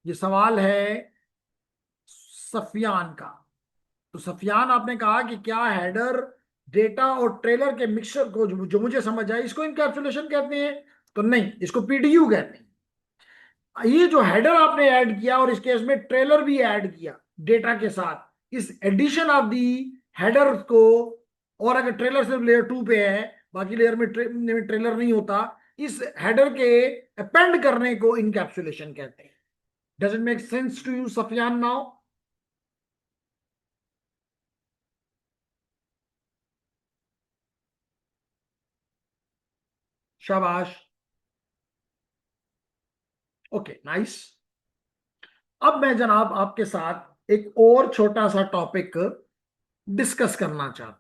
ये सवाल है सफियान का। तो सफियान आपने कहा कि क्या हेडर, डेटा और ट्रेलर के मिक्सचर को, जो मुझे समझ आया, इसको इनकैप्सुलेशन कहते हैं? तो नहीं, इसको पीडीयू कहते हैं। ये जो हेडर आपने ऐड किया और इस केस में ट्रेलर भी ऐड किया डेटा के साथ, इस एडिशन ऑफ दी हेडर को, और अगर ट्रेलर सिर्फ लेयर 2 पे है, बाकी लेयर में ट्रेलर नहीं होता, इस हेडर के अपेंड करने को इनकैप्सुलेशन कहते हैं। Does it make sense to you Sufiyan now? शाबाश, ओके, नाइस। अब मैं जनाब आपके साथ एक और छोटा सा टॉपिक डिस्कस करना चाहता हूं।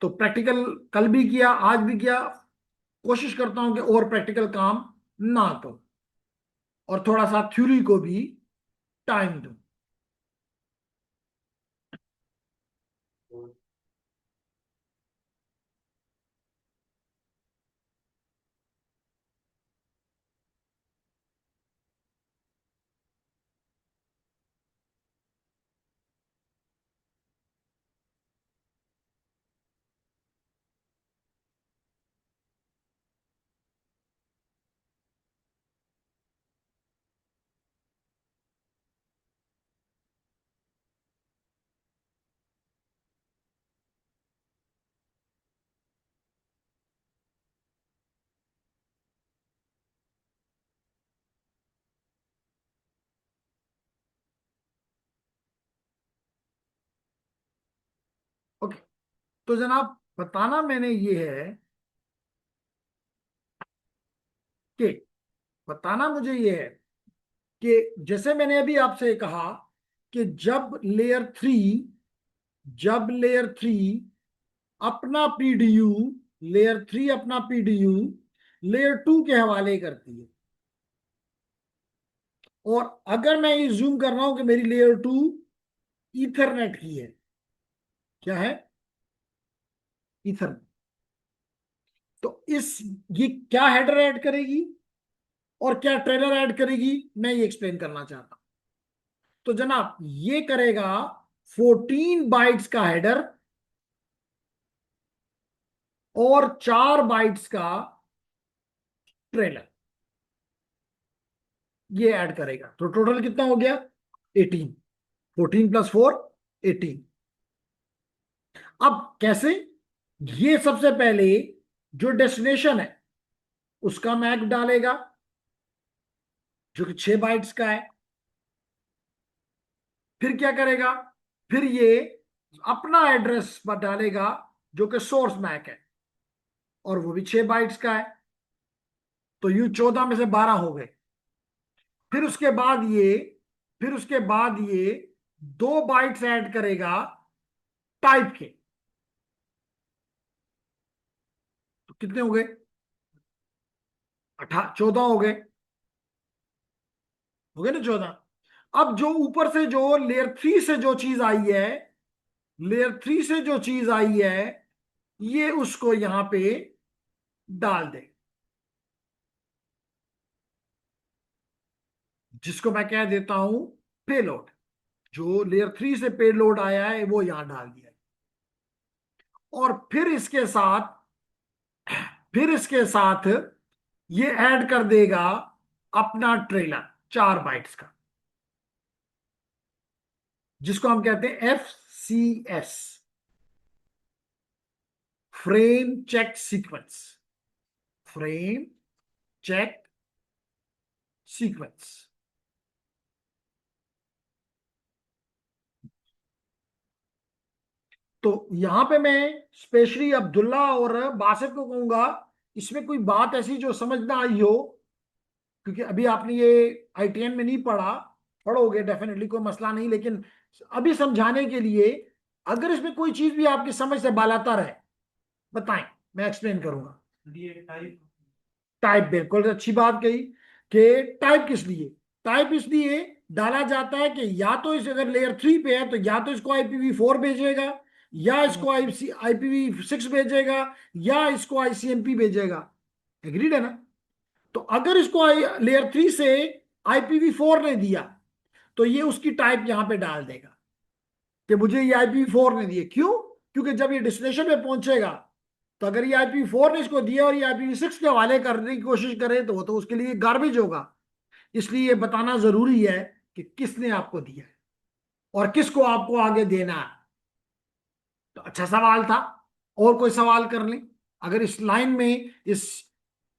तो प्रैक्टिकल कल भी किया, आज भी किया, कोशिश करता हूं कि और प्रैक्टिकल काम ना करूं और थोड़ा सा थ्योरी को भी टाइम दूं। ओके, तो जनाब बताना मैंने ये है कि, बताना मुझे ये है कि जैसे मैंने अभी आपसे कहा कि जब लेयर थ्री अपना पीडीयू, लेयर थ्री अपना पीडीयू लेयर 2 के हवाले करती है, और अगर मैं ये जूम कर रहा हूं कि मेरी लेयर 2 ईथरनेट की है, क्या है? ईथर। तो इस ये क्या हेडर ऐड करेगी और क्या ट्रेलर ऐड करेगी, मैं ये एक्सप्लेन करना चाहता हूं। तो जनाब ये करेगा 14 बाइट्स का हेडर और 4 बाइट्स का ट्रेलर, ये ऐड करेगा। तो टोटल कितना हो गया? 18। 14 प्लस 4, 18। अब कैसे? ये सबसे पहले जो डेस्टिनेशन है उसका मैक डालेगा जो कि 6 बाइट्स का है। फिर क्या करेगा? फिर ये अपना एड्रेस पर डालेगा जो कि सोर्स मैक है और वो भी 6 बाइट्स का है। तो यू 14 में से 12 हो गए। फिर उसके बाद ये फिर उसके बाद ये 2 बाइट्स ऐड करेगा टाइप के। तो कितने हो गए? 14 हो गए ना 14। अब जो ऊपर से जो लेयर 3 से जो चीज आई है, लेयर 3 से जो चीज आई है, ये उसको यहां पे डाल दे, जिसको मैं कह देता हूं पेलोड। जो लेयर 3 से पेलोड आया है वो यहां डाल दिया है। और फिर इसके साथ ये ऐड कर देगा अपना ट्रेलर 4 बाइट्स का, जिसको हम कहते हैं FCS, frame check sequence. Frame check sequence. तो यहां पे मैं स्पेशली अब्दुल्ला और बासित को कहूंगा, इसमें कोई बात ऐसी जो समझ ना आई हो, क्योंकि अभी आपने ये ITN में नहीं पढ़ा, पढ़ोगे डेफिनेटली, कोई मसला नहीं, लेकिन अभी समझाने के लिए अगर इसमें कोई चीज भी आपकी समझ से बालातर है बताएं, मैं एक्सप्लेन करूंगा। टाइप, बिल्कुल अच्छी बात कही कि टाइप किस लिए। टाइप इसलिए डाला जाता है कि या तो इस अगर लेयर 3 पे है तो या तो इसको IPv4 भेजेगा, या इसको IPv6 भेजेगा, या इसको ICMP भेजेगा। एग्रीड है ना? तो अगर इसको लेयर 3 से IPv4 ने दिया तो ये उसकी टाइप यहां पे डाल देगा कि मुझे ये IPv4 ने दिए। क्यों? क्योंकि जब ये डेस्टिनेशन पे पहुंचेगा तो अगर ये IPv4 ने इसको दिया और ये IPv6 के हवाले करने की कोशिश करे तो वो तो उसके लिए गार्बेज होगा। इसलिए ये बताना जरूरी है कि किसने आपको दिया है और किसको आपको आगे देना है। तो अच्छा सवाल था। और कोई सवाल कर लें? अगर इस लाइन में इस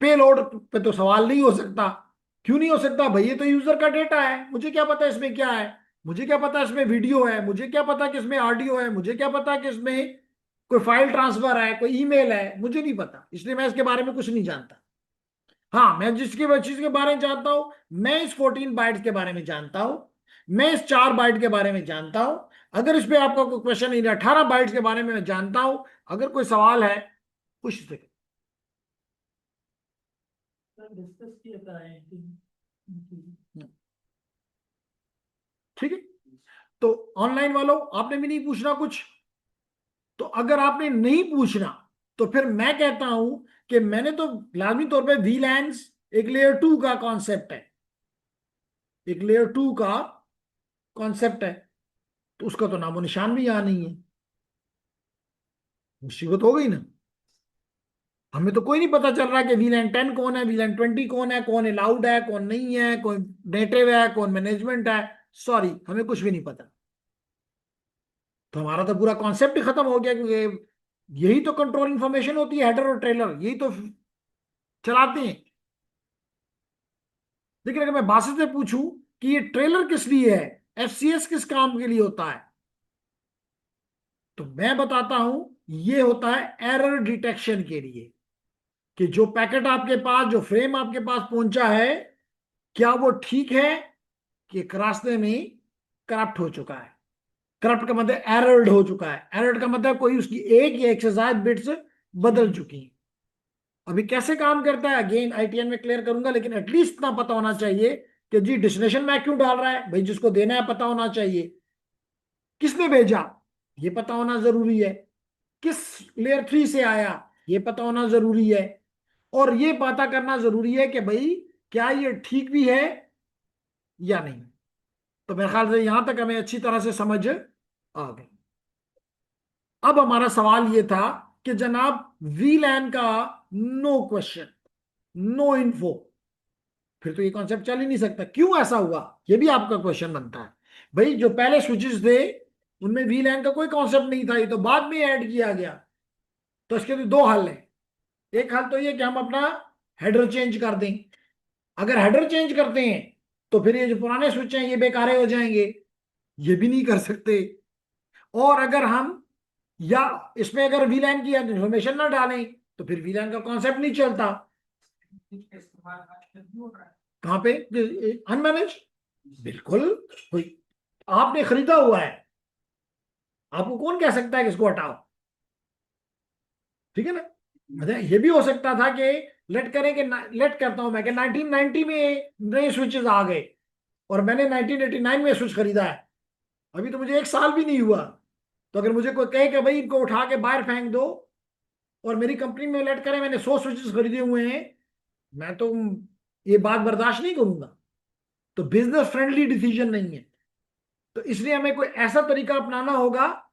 पेलोड पे तो सवाल नहीं हो सकता। क्यों नहीं हो सकता भाई? ये तो यूजर का डेटा है, मुझे क्या पता इसमें क्या है, मुझे क्या पता इसमें वीडियो है, मुझे क्या पता कि इसमें ऑडियो है, मुझे क्या पता कि इसमें कोई फाइल ट्रांसफर है, कोई ईमेल है, मुझे नहीं पता, इसलिए मैं इसके बारे में कुछ नहीं जानता। हाँ, मैं जिसकी चीज के बारे में जानता हूं, मैं इस 14 बाइट्स के बारे में जानता हूं, मैं इस 4 बाइट के बारे में जानता हूं। अगर इस पे आपका कोई क्वेश्चन नहीं है, 18 बाइट्स के बारे में मैं जानता हूं। अगर कोई सवाल है पूछ सकते। डिस्कस किया था ठीक है। तो ऑनलाइन वालों आपने भी नहीं पूछना कुछ? तो अगर आपने नहीं पूछना तो फिर मैं कहता हूं कि मैंने तो लाजमी तौर पे VLANs एक लेयर 2 का कॉन्सेप्ट है, एक लेयर 2 का कॉन्सेप्ट है, तो उसका तो नामो निशान भी यहां नहीं है। मुसीबत हो गई ना। हमें तो कोई नहीं पता चल रहा कि VLAN 10 कौन है, VLAN 20 कौन है, कौन अलाउड है, कौन नहीं है, कौन नेटिव है, कौन मैनेजमेंट है। सॉरी, हमें कुछ भी नहीं पता। तो हमारा तो पूरा कॉन्सेप्ट ही खत्म हो गया, क्योंकि यही तो कंट्रोल इंफॉर्मेशन होती है, हेडर और ट्रेलर, यही तो चलाते हैं। लेकिन अगर मैं बासित से पूछूं कि ये ट्रेलर किस लिए है, FCS किस काम के लिए होता है, तो मैं बताता हूं ये होता है एरर डिटेक्शन के लिए, कि जो पैकेट आपके पास, जो फ्रेम आपके पास पहुंचा है, क्या वो ठीक है कि एक रास्ते में करप्ट हो चुका है। करप्ट का मतलब एरर्ड हो चुका है। एरर्ड का मतलब कोई उसकी एक या एक से ज्यादा बिट्स बदल चुकी हैं। अभी कैसे काम करता है अगेन ITN में क्लियर करूंगा, लेकिन एटलीस्ट इतना पता होना चाहिए कि जी डेस्टिनेशन में क्यों डाल रहा है भाई, जिसको देना है पता होना चाहिए किसने भेजा, ये पता होना जरूरी है। किस लेयर 3 से आया, ये पता होना जरूरी है। और ये पता करना जरूरी है कि भाई क्या ये ठीक भी है या नहीं। तो मेरे ख्याल से यहां तक हमें अच्छी तरह से समझ आ गई। अब हमारा सवाल ये था कि जनाब वीलैन का नो क्वेश्चन, नो इन्फो, फिर तो ये कॉन्सेप्ट चल ही नहीं सकता। क्यों ऐसा हुआ, ये भी आपका क्वेश्चन बनता है। भाई जो पहले स्विचेस थे उनमें वीलैन का कोई कॉन्सेप्ट नहीं था, ये तो बाद में ऐड किया गया। तो इसके तो दो हल हैं। एक हल तो ये कि हम अपना हेडर चेंज कर दें। अगर हेडर चेंज करते हैं तो फिर ये जो पुराने स्विच हैं ये बेकार हो जाएंगे, ये भी नहीं कर सकते। और अगर हम या इसमें अगर वीलैन की इंफॉर्मेशन ना डालें तो फिर वीलैन का कॉन्सेप्ट नहीं चलता। कहां पे अनमैनेज, बिल्कुल। कोई आपने खरीदा हुआ है, आपको कौन कह सकता है कि इसको हटाओ, ठीक है ना। मतलब ये भी हो सकता था कि लेट करें कि लेट करता हूं मैं कि 1990 में नए स्विचेस आ गए और मैंने 1989 में स्विच खरीदा है, अभी तो मुझे एक साल भी नहीं हुआ। तो अगर मुझे कोई कहे कि भाई इनको उठा के बाहर फेंक दो और मेरी कंपनी में लेट करें मैंने 100 स्विचेस खरीदे हुए हैं, मैं तो ये बात बर्दाश्त नहीं करूंगा। तो बिजनेस फ्रेंडली डिसीजन नहीं है। तो इसलिए हमें कोई ऐसा तरीका अपनाना होगा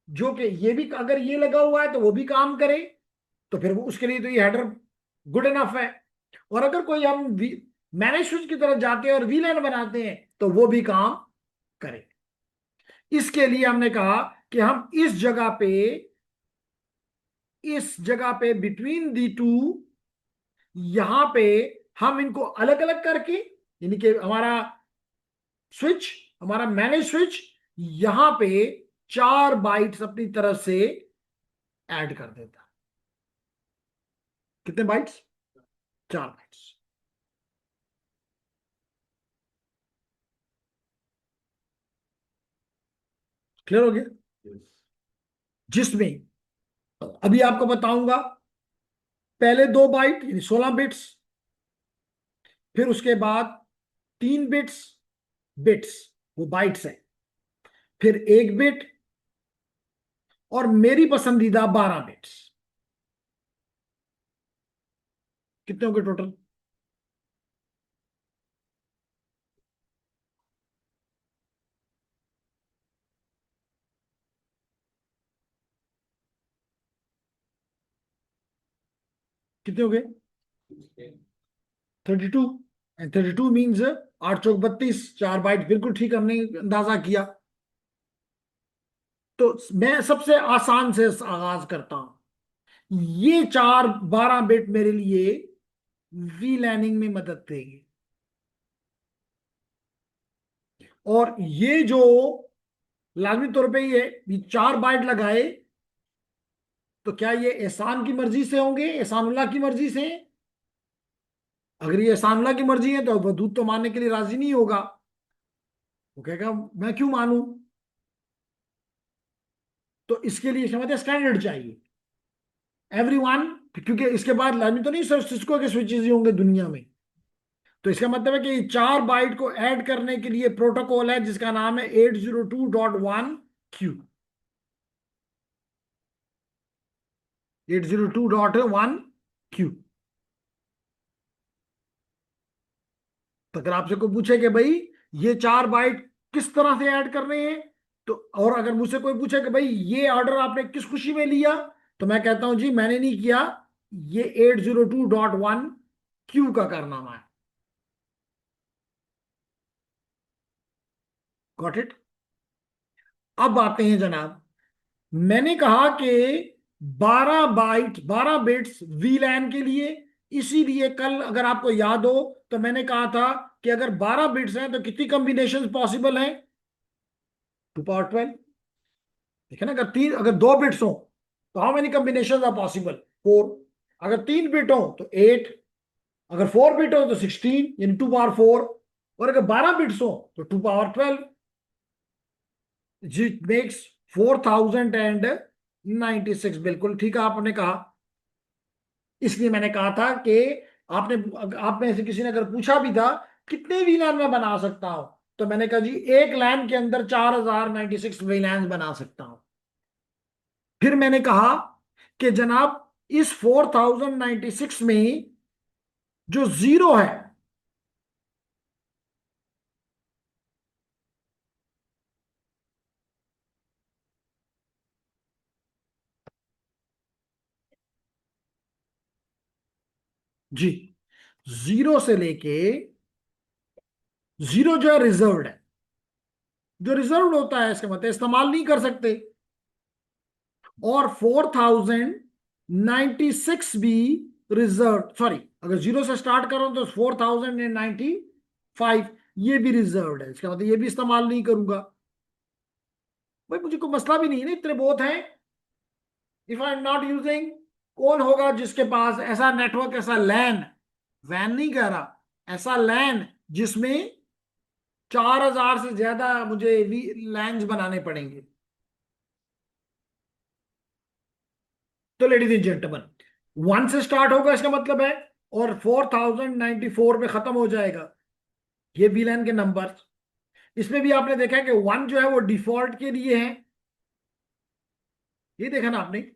जो कि ये भी, अगर ये लगा हुआ है तो वो भी काम करे, तो फिर वो उसके लिए तो ये हेडर गुड इनफ है। और अगर कोई हम मैनेज स्विच की तरफ जाते हैं और वीलैन बनाते हैं तो वो भी काम करे। इसके लिए हमने कहा कि हम इस जगह पे बिटवीन दी टू, यहां पे हम इनको अलग अलग करके, यानी कि हमारा स्विच, हमारा मैनेज स्विच यहां पे 4 बाइट्स अपनी तरफ से ऐड कर देता। कितने बाइट्स, 4 बाइट्स। क्लियर हो गया। जिसमें अभी आपको बताऊंगा पहले 2 बाइट यानी 16 बिट्स, फिर उसके बाद 3 बिट्स, बिट्स वो बाइट्स है, फिर 1 बिट, और मेरी पसंदीदा 12 बिट्स। कितने हो गए टोटल, कितने हो गए, 32। एंड 32 मीन्स 8 चौक 32, 4 बाइट, बिल्कुल ठीक हमने अंदाजा किया। तो मैं सबसे आसान से आगाज करता हूं। ये 12 बिट मेरे लिए वी लैनिंग में मदद देगी। और ये जो लाजमी तौर पे ये 4 बाइट लगाए, तो क्या ये एहसान की मर्जी से होंगे, एहसानुल्लाह की मर्जी से? अगर ये एहसानुल्लाह की मर्जी है तो वदूद तो मानने के लिए राजी नहीं होगा, वो कहेगा मैं क्यों मानूं। तो इसके लिए समझते स्टैंडर्ड चाहिए एवरीवन, क्योंकि इसके बाद लाजमी तो नहीं सिर्फ सिस्को के स्विचेस ही होंगे दुनिया में। तो इसका मतलब है कि 4 बाइट को ऐड करने के लिए प्रोटोकॉल है जिसका नाम है 802.1 क्यू, 802.1 क्यू। तो अगर आपसे कोई पूछे कि भाई ये 4 बाइट किस तरह से ऐड करने हैं, तो और अगर मुझसे कोई पूछे कि भाई ये ऑर्डर आपने किस खुशी में लिया, तो मैं कहता हूं जी मैंने नहीं किया, ये 802.1 क्यू का कारनामा है। Got it. अब आते हैं जनाब, मैंने कहा कि 12 बिट्स वीलैन के लिए। इसीलिए कल अगर आपको याद हो तो मैंने कहा था कि अगर 12 बिट्स हैं तो कितनी कॉम्बिनेशन पॉसिबल हैं, 2 पावर 12। ठीक है ना। अगर 2 बिट्स हो तो how many combination are possible, 4। अगर 3 बिट हो तो 8, अगर 4 बिट हो तो 16 यानी 2 पावर 4, और अगर 12 बिट्स हो तो 2 पावर 12, जी मेक्स 4096। बिल्कुल ठीक है आपने कहा। इसलिए मैंने कहा था कि आपने, आप में से किसी ने अगर पूछा भी था कितने वीलैन में बना सकता हूं, तो मैंने कहा जी एक लाइन के अंदर 4096 वीलैन बना सकता हूं। फिर मैंने कहा कि जनाब इस 4096 में जो जीरो है, जी, जीरो से लेके, जीरो जो है रिजर्व्ड है, जो रिजर्व्ड होता है इसका मतलब इस्तेमाल नहीं कर सकते। और 4096 भी रिजर्व, सॉरी, अगर जीरो से स्टार्ट करो तो 4095 ये भी रिजर्व्ड है, इसका मतलब ये भी इस्तेमाल नहीं करूंगा। भाई मुझे कोई मसला भी नहीं है ना, इतने बहुत हैं। If I am not using, कौन होगा जिसके पास ऐसा नेटवर्क, ऐसा लैन, वैन नहीं कह रहा, ऐसा लैन जिसमें 4000 से ज्यादा मुझे लैंस बनाने पड़ेंगे। तो लेडीज एंड जेंटलमैन, वन से स्टार्ट होगा इसका मतलब है, और 4094 पे खत्म हो जाएगा। ये वीलैन के नंबर। इसमें भी आपने देखा है कि वन जो है वो डिफॉल्ट के लिए है, ये देखा ना आपने।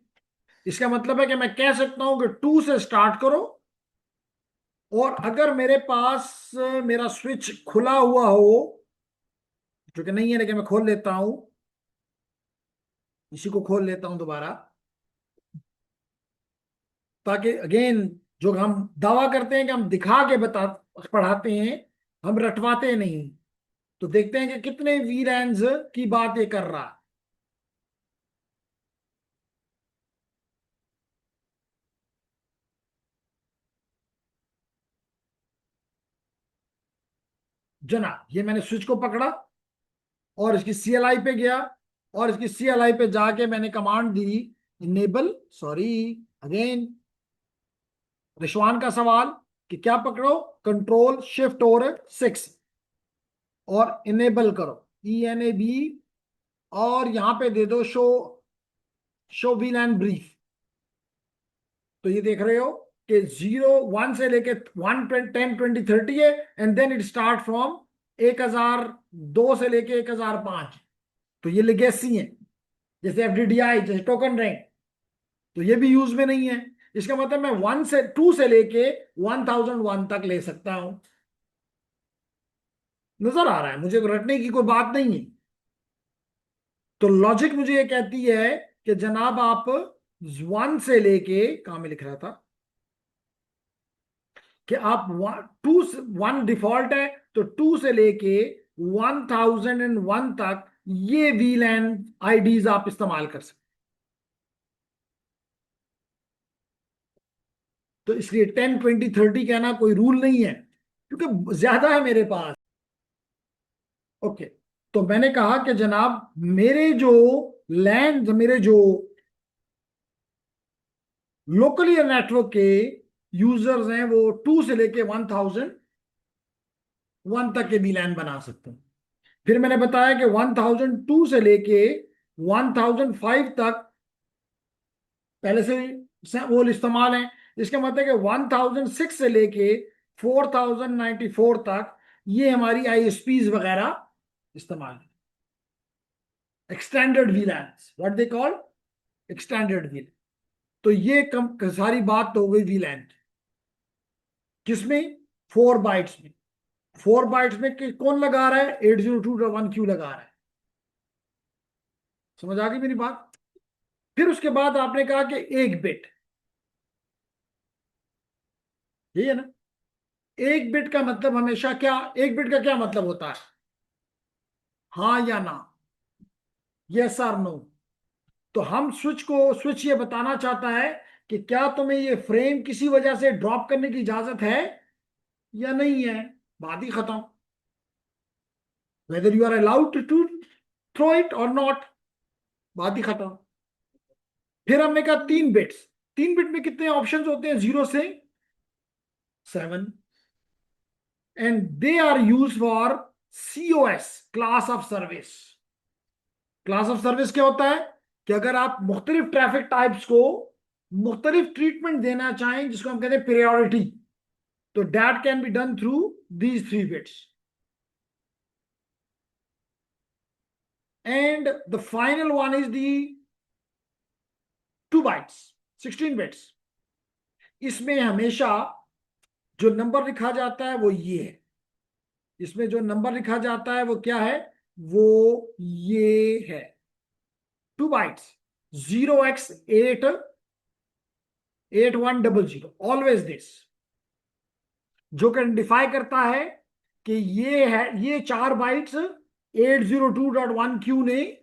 इसका मतलब है कि मैं कह सकता हूं कि टू से स्टार्ट करो, और अगर मेरे पास मेरा स्विच खुला हुआ हो, जो कि नहीं है लेकिन मैं खोल लेता हूं, इसी को खोल लेता हूं दोबारा, ताकि अगेन जो हम दावा करते हैं कि हम दिखा के बता पढ़ाते हैं, हम रटवाते नहीं। तो देखते हैं कि कितने वीलैंस की बात ये कर रहा है। जनाब ये मैंने स्विच को पकड़ा और इसकी सीएलआई पे गया, और इसकी सीएलआई पे जाके मैंने कमांड दी इनेबल, सॉरी अगेन रिशवान का सवाल कि क्या पकड़ो, कंट्रोल शिफ्ट और 6 और इनेबल करो ENAB, और यहां पे दे दो शो, शो वीलैन ब्रीफ। तो ये देख रहे हो कि 01 से लेके 1 10 20 30 है, and then it start from 1002 से लेके 1005। तो ये लेगेसी है, जैसे FDDI, जैसे टोकन रैंक। तो ये भी यूज में नहीं है। इसका मतलब मैं 2 से लेके 1001 तक ले सकता हूं। नजर आ रहा है मुझे, रटने की कोई बात नहीं है। तो लॉजिक मुझे ये कहती है कि जनाब आप 1 से लेके, कहां में लिख रहा था कि आप 1 डिफॉल्ट है, तो 2 से लेके 1001 तक ये वीलैन आईडीज आप इस्तेमाल कर सकते। तो इसलिए 10 20 30 कहना कोई रूल नहीं है, क्योंकि ज्यादा है मेरे पास। ओके, तो मैंने कहा कि जनाब मेरे जो लैंड, मेरे जो लोकली नेटवर्क के यूजर्स हैं वो 2 से लेके 1001 तक के वीलैन बना सकते हैं। फिर मैंने बताया कि 1002 से लेके 1005 तक पहले से वो इस्तेमाल है। इसका मतलब है कि 1006 से लेके 4094 तक ये हमारी ISPs वगैरह इस्तेमाल है। Extended वीलैंस, what they call extended वीलैन। तो ये सारी बात तो हो गई वीलैन किसमें, 4 बाइट्स में। 4 बाइट्स में कौन लगा रहा है, 8021Q लगा रहा है। समझ आ गई मेरी बात। फिर उसके बाद आपने कहा कि एक बिट, यही है ना। एक बिट का मतलब हमेशा क्या, एक बिट का क्या मतलब होता है, हाँ या ना, यस और नो। तो हम स्विच ये बताना चाहता है कि क्या तुम्हें ये फ्रेम किसी वजह से ड्रॉप करने की इजाजत है या नहीं है, बात ही खत्म। Whether you are allowed to throw it or not, बात ही खत्म। फिर हमने कहा 3 बिट्स, 3 बिट में कितने ऑप्शंस होते हैं, 0 से 7, and they are use for COS, class of service. Class of service क्या होता है कि अगर आप मुख्तलिफ ट्रैफिक टाइप्स को मुख्तलिफ ट्रीटमेंट देना चाहें, जिसको हम कहते हैं प्रायोरिटी, तो that can be done through these 3 bits. And the final one is the 2 bytes 16 bits. इसमें हमेशा जो नंबर लिखा जाता है वो ये है, इसमें जो नंबर लिखा जाता है वो क्या है, वो ये है 2 बाइट्स 0x8 8100, ऑलवेज दिस, जो कि डिफाई करता है कि ये है, ये 4 बाइट्स 802.1q ने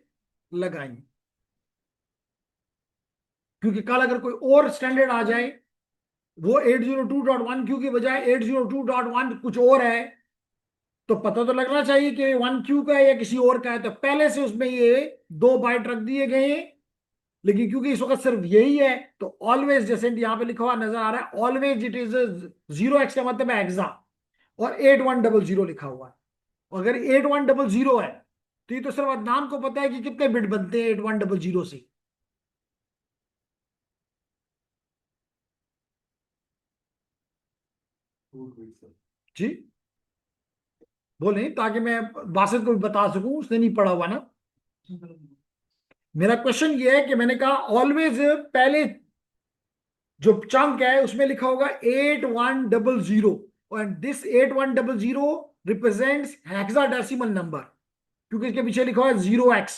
लगाई, क्योंकि कल अगर कोई और स्टैंडर्ड आ जाए, वो 802.1q की बजाय 802.1 कुछ और है, तो पता तो लगना चाहिए कि 1q का है या किसी और का है। तो पहले से उसमें ये 2 बाइट रख दिए गए हैं, लेकिन क्योंकि इस वक्त सिर्फ यही है, तो ऑलवेज, जैसे यहां पे लिखा हुआ नजर आ रहा है, ऑलवेज इट इज 0x का मतलब है एग्जा, और 8100 लिखा हुआ है। अगर 8100 है तो ये तो सिर्फ अदनान को पता है कि कितने बिट बनते हैं 8100 से। जी बोले, ताकि मैं बासित को भी बता सकूं, उसने नहीं पढ़ा हुआ ना। मेरा क्वेश्चन ये है कि मैंने कहा ऑलवेज पहले जो चंक है उसमें लिखा होगा 8100, and this 8100 represents hexadecimal number, क्योंकि इसके पीछे लिखा हुआ है 0x।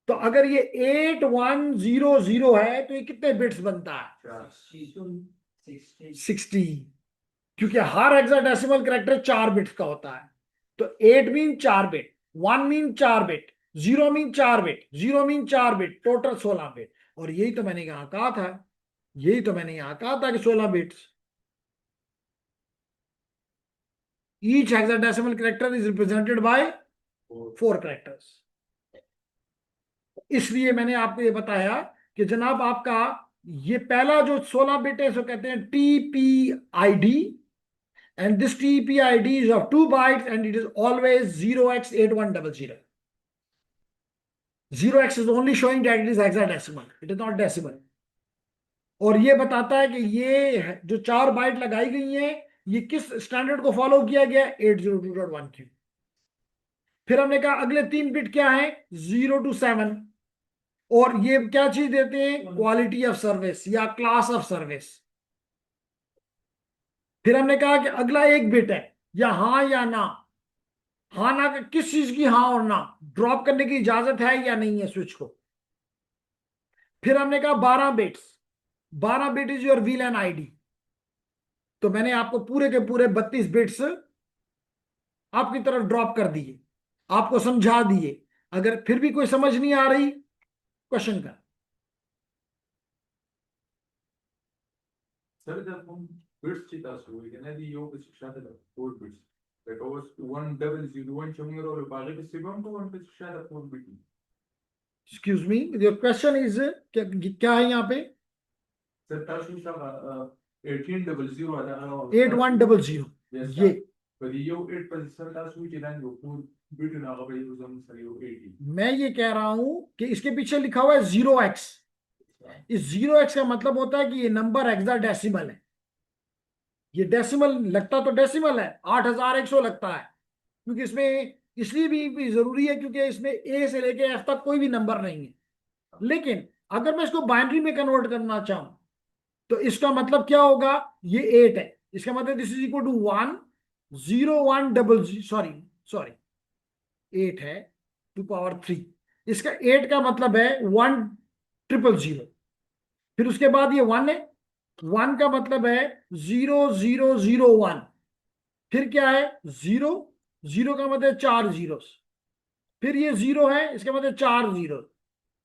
तो अगर ये 8100 है तो ये कितने बिट्स बनता है, 60, क्योंकि हर हेक्साडेसिमल कैरेक्टर 4 बिट्स का होता है। तो 8 mean 4 bit, 1 mean 4 bit, 0 mean 4 bit, 0 mean 4 bit, total 16 bit. और यही तो मैंने यहां कहा था, यही तो मैंने यहां कहा था कि 16 bits. Each hexadecimal character is represented by 4 characters. इसलिए मैंने आपको ये बताया कि जनाब आपका ये पहला जो 16 बिट है इसको कहते हैं TPID, and this TPID is of 2 bytes and it is always 0x8100. 0x is only showing that it is hexadecimal, it is not decimal. और ये बताता है कि ये जो 4 बाइट लगाई गई हैं ये किस स्टैंडर्ड को फॉलो किया गया, 802.1q। फिर हमने कहा अगले 3 बिट क्या है, 0 to 7, और ये क्या चीज देते हैं, क्वालिटी ऑफ सर्विस या क्लास ऑफ सर्विस। फिर हमने कहा कि अगला 1 बिट है या हाँ या ना, हाँ ना किस चीज की, हाँ और ना, ड्रॉप करने की इजाजत है या नहीं है स्विच को। फिर हमने कहा 12 bits, 12 bit is your VLAN ID। तो मैंने आपको पूरे के पूरे 32 बिट्स आपकी तरफ ड्रॉप कर दिए, आपको समझा दिए। अगर फिर भी कोई समझ नहीं आ रही, क्वेश्चन कर। सर जब हम बिट्स की बात हुई है ना, दी यो कुछ शायद 4 बिट्स, like always 1001 चंगर और बाकी के सिबम को 1 बिट शायद 4 bit. Excuse me, your question is क्या है यहाँ पे, सर ताशु सा 1800 आता है 8100 ये। पर यो 8 पर सर ताशु के लाइन वो 4 बिट ना का भाई उसमें सर यो 80। मैं ये कह रहा हूं कि इसके पीछे लिखा हुआ है 0x। इस 0x का मतलब होता है कि ये नंबर हेक्साडेसिमल है। ये डेसिमल लगता तो डेसिमल है, 8100 लगता है, क्योंकि इसमें इसलिए भी जरूरी है क्योंकि इसमें A से लेके F तक कोई भी नंबर नहीं है। लेकिन अगर मैं इसको बाइनरी में कन्वर्ट करना चाहूं तो इसका मतलब क्या होगा, ये 8 है, इसका मतलब this is equal to 1 0 1 double, sorry sorry 8 है 2 पावर 3, इसका 8 का मतलब है 1000। फिर उसके बाद ये 1 है, 1 का मतलब है 0001। फिर क्या है 0, 0 का मतलब 4 जीरो, फिर ये 0 है, इसका मतलब 4 जीरो।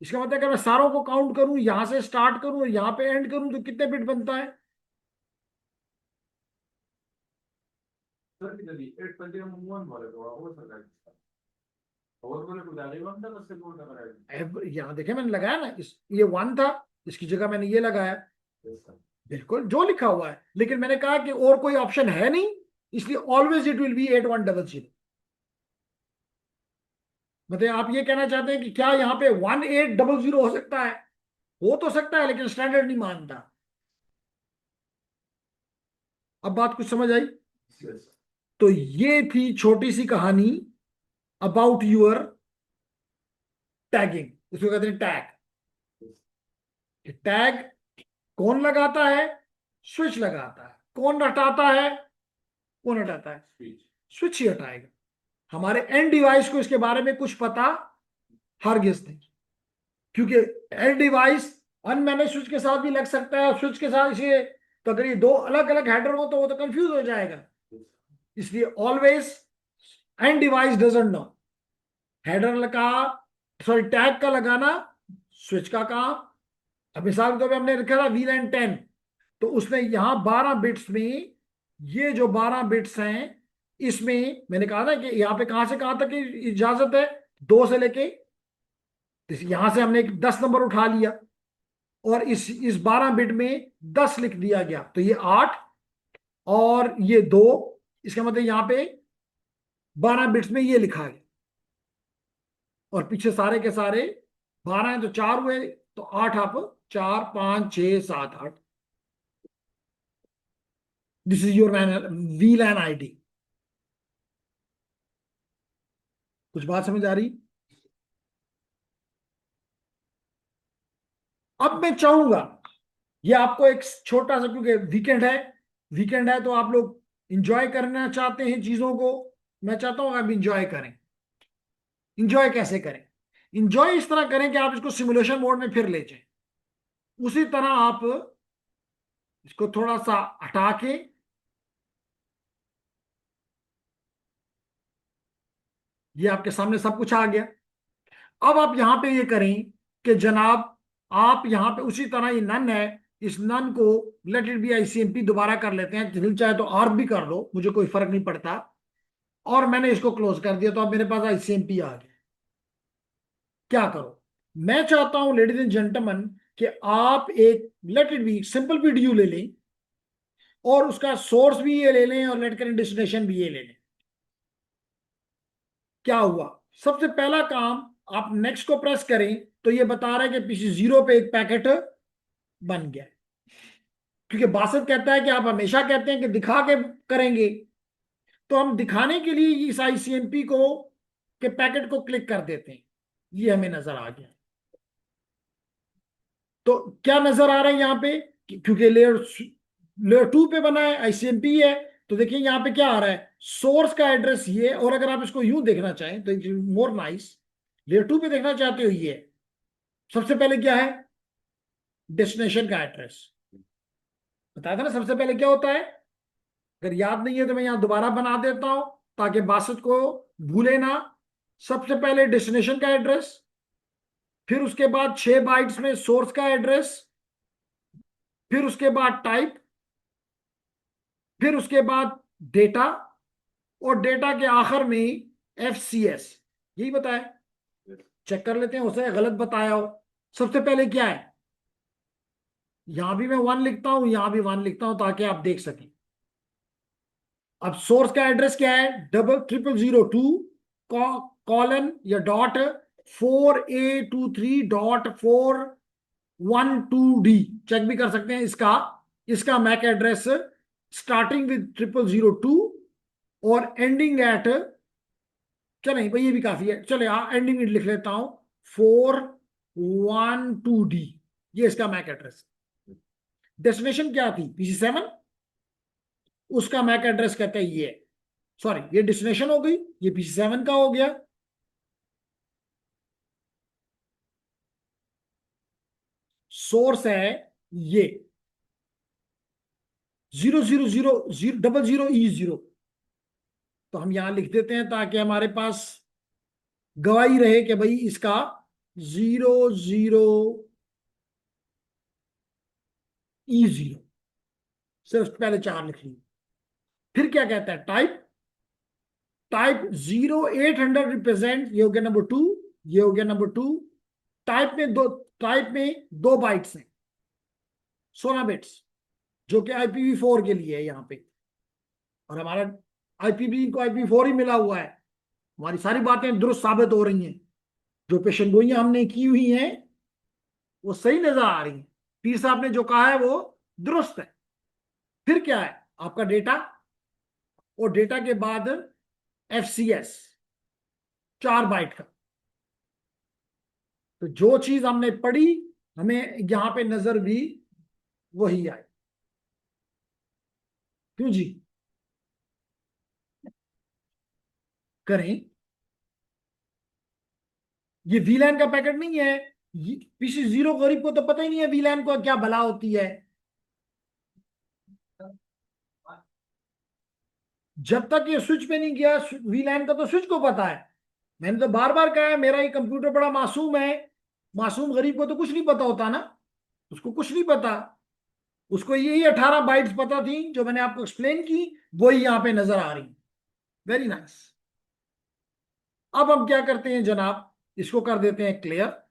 इसका मतलब अगर मैं सारों को काउंट करूं, यहां से स्टार्ट करूं और यहां पे एंड करूं, तो कितने बिट बनता है, सर कितनी 8 पर हम 1 वाले तो वो सर का और बोले कुछ आगे हम तक से बोल रहा है। यहां देखे मैंने लगाया ना, ये 1 था, इसकी जगह मैंने ये लगाया, बिल्कुल जो लिखा हुआ है। लेकिन मैंने कहा कि और कोई ऑप्शन है नहीं, इसलिए ऑलवेज इट विल बी 8100। मतलब आप ये कहना चाहते हैं कि क्या यहाँ पे 1800 हो सकता है, हो तो सकता है लेकिन स्टैंडर्ड नहीं मानता। अब बात कुछ समझ आई। तो ये थी छोटी सी कहानी अबाउट योर टैगिंग, इसको कहते हैं टैग। कि टैग कौन लगाता है? स्विच लगाता है। कौन हटाता है? कौन हटाता है? स्विच। स्विच ही हटाएगा। हमारे एंड डिवाइस को इसके बारे में कुछ पता हरगिज नहीं, क्योंकि एंड डिवाइस अनमैनेज स्विच के साथ भी लग सकता है, स्विच के साथ इसे, तो अगर ये दो अलग अलग हेडर हो तो वो तो कंफ्यूज हो जाएगा। इसलिए always and device doesn't know. Header का, सॉरी, टैग का लगाना स्विच का काम। अब मिसाल के तौर पे हमने रखा था VLAN 10, तो उसने यहां 12 बिट्स में, ये जो 12 बिट्स हैं इसमें मैंने कहा ना कि यहां पे कहां से कहां तक की इजाजत है, 2 से लेके, यहां से हमने एक 10 नंबर उठा लिया और इस 12 बिट में 10 लिख दिया गया, तो ये 8 और ये 2, इसका मतलब यहां पे 12 बिट्स में ये लिखा गया, और पीछे सारे के सारे 12 हैं तो 4 हुए, तो 8 आप 4 5 6 7 8। This is your VLAN ID। कुछ बात समझ आ रही? अब मैं चाहूंगा ये आपको एक छोटा सा, क्योंकि वीकेंड है तो आप लोग इंजॉय करना चाहते हैं चीजों को, मैं चाहता हूं आप इंजॉय करें। इंजॉय कैसे करें? इंजॉय इस तरह करें कि आप इसको सिमुलेशन मोड में फिर ले जाएं। उसी तरह आप इसको थोड़ा सा हटा के, ये आपके सामने सब कुछ आ गया। अब आप यहां पे ये करें कि जनाब, आप यहां पे उसी तरह, ये नन है, इस नन को लेट इट बी ICMP दोबारा कर लेते हैं, दिल चाहे तो आर्क भी कर लो, मुझे कोई फर्क नहीं पड़ता। और मैंने इसको क्लोज कर दिया, तो अब मेरे पास ICMP आ गया। क्या करो? मैं चाहता हूं लेडीज एंड जेंटलमैन कि आप एक let it be simple PDU ले लें, और उसका सोर्स भी ये ले लें, और लेट करें डेस्टिनेशन भी ये ले लें। क्या हुआ? सबसे पहला काम, आप नेक्स्ट को प्रेस करें तो ये बता रहा है कि PC0 पे एक पैकेट बन गया। क्योंकि बासत कहता है कि आप हमेशा कहते हैं कि दिखा के करेंगे, तो हम दिखाने के लिए इस ICMP को के पैकेट को क्लिक कर देते हैं। ये हमें नजर आ गया। तो क्या नजर आ रहा है यहां पे? क्योंकि लेयर 2 पे बना है, ICMP है, तो देखिए यहां पे क्या आ रहा है, सोर्स का एड्रेस ये। और अगर आप इसको यूं देखना चाहें तो मोर नाइस, लेयर 2 पे देखना चाहते हो, ये सबसे पहले क्या है, डेस्टिनेशन का एड्रेस। बताया था ना सबसे पहले क्या होता है। अगर याद नहीं है तो मैं यहां दोबारा बना देता हूं ताकि बासत को भूले ना। सबसे पहले डेस्टिनेशन का एड्रेस, फिर उसके बाद 6 बाइट्स में सोर्स का एड्रेस, फिर उसके बाद टाइप, फिर उसके बाद डेटा, और डेटा के आखिर में FCS। यही बताया। चेक कर लेते हैं उसे गलत बताया हो। सबसे पहले क्या है, यहां भी मैं 1 लिखता हूं, यहां भी 1 लिखता हूं ताकि आप देख सकें। अब सोर्स का एड्रेस क्या है, 0002 कॉलन या डॉट 4A23.412D। चेक भी कर सकते हैं इसका। इसका मैक एड्रेस स्टार्टिंग विद 0002 और एंडिंग एट, चले भाई ये भी काफी है, चले एंडिंग लिख लेता हूं 412D। ये इसका मैक एड्रेस। डेस्टिनेशन क्या थी, PC7, उसका मैक एड्रेस कहते हैं ये। सॉरी, ये डेस्टिनेशन हो गई, ये PC7 का हो गया। सोर्स है ये 00000000E0। तो हम यहां लिख देते हैं ताकि हमारे पास गवाही रहे कि भाई इसका 00E0। सिर्फ पहले 4 लिख ली। फिर क्या कहता है, टाइप 0800 रिप्रेजेंट, ये हो गया नंबर 2, ये हो गया नंबर 2। टाइप में दो बाइट्स हैं, 16 बिट्स, जो कि IPv4 के लिए है यहां पे। और हमारा IPv4 ही मिला हुआ है। हमारी सारी बातें दुरुस्त साबित हो रही हैं, जो पेशेंगोइयां हमने की हुई हैं वो सही नजर आ रही हैं। पीर साहब ने जो कहा है वो दुरुस्त है। फिर क्या है, आपका डेटा, और डेटा के बाद FCS 4 बाइट का। तो जो चीज हमने पढ़ी हमें यहाँ पे नजर भी वही आए। क्यों जी? करें। ये वीलैन का पैकेट नहीं है। पीसी जीरो गरीब को तो पता ही नहीं है वीलैन को क्या भला होती है। जब तक ये स्विच पे नहीं गया वीलैन का तो स्विच को पता है। मैंने तो बार बार कहा है मेरा ये कंप्यूटर बड़ा मासूम है। मासूम गरीब को तो कुछ नहीं पता होता ना। उसको कुछ नहीं पता। उसको यही 18 बाइट्स पता थी जो मैंने आपको एक्सप्लेन की, वही यहां पे नजर आ रही। Very nice. अब हम क्या करते हैं जनाब, इसको कर देते हैं क्लियर।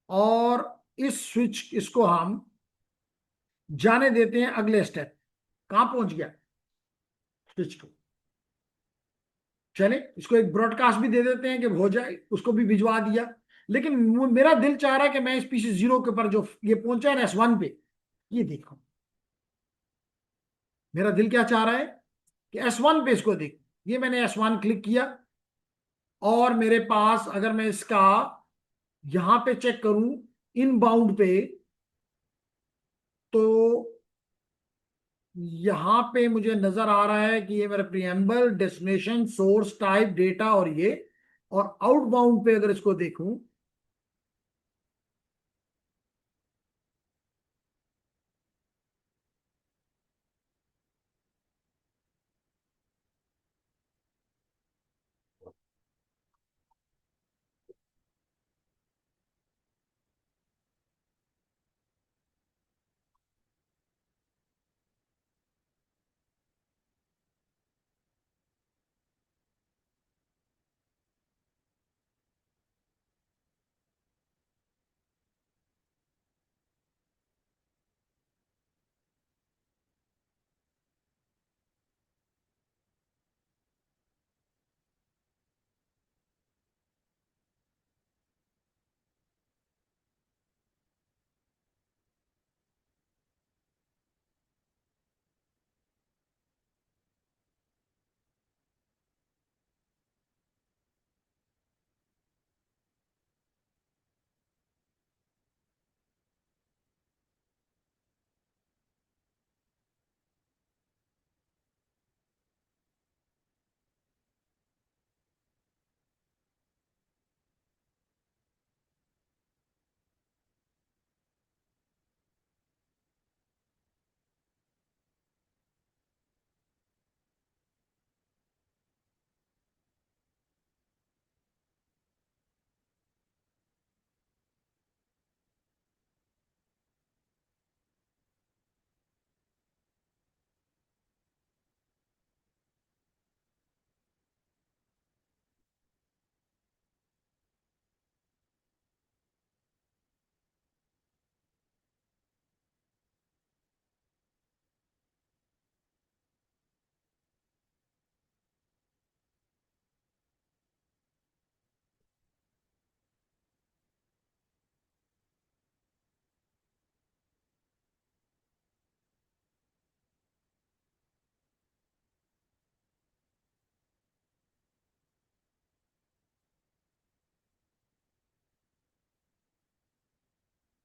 और इस स्विच इसको हम जाने देते हैं अगले स्टेप। कहां पहुंच गया स्विच को? चले इसको एक ब्रॉडकास्ट भी दे देते हैं कि हो जाए, उसको भी भिजवा दिया। लेकिन मेरा दिल चाह रहा है कि मैं इस पीसी जीरो के ऊपर जो ये पहुंचा है ना S1 पे, ये देखो। मेरा दिल क्या चाह रहा है कि S1 पे इसको देख। ये मैंने S1 क्लिक किया और मेरे पास अगर मैं इसका यहां पे चेक करूं इनबाउंड पे, तो यहां पे मुझे नजर आ रहा है कि ये मेरा preamble, destination, source, type, data और ये। और आउटबाउंड पे अगर इसको देखूं,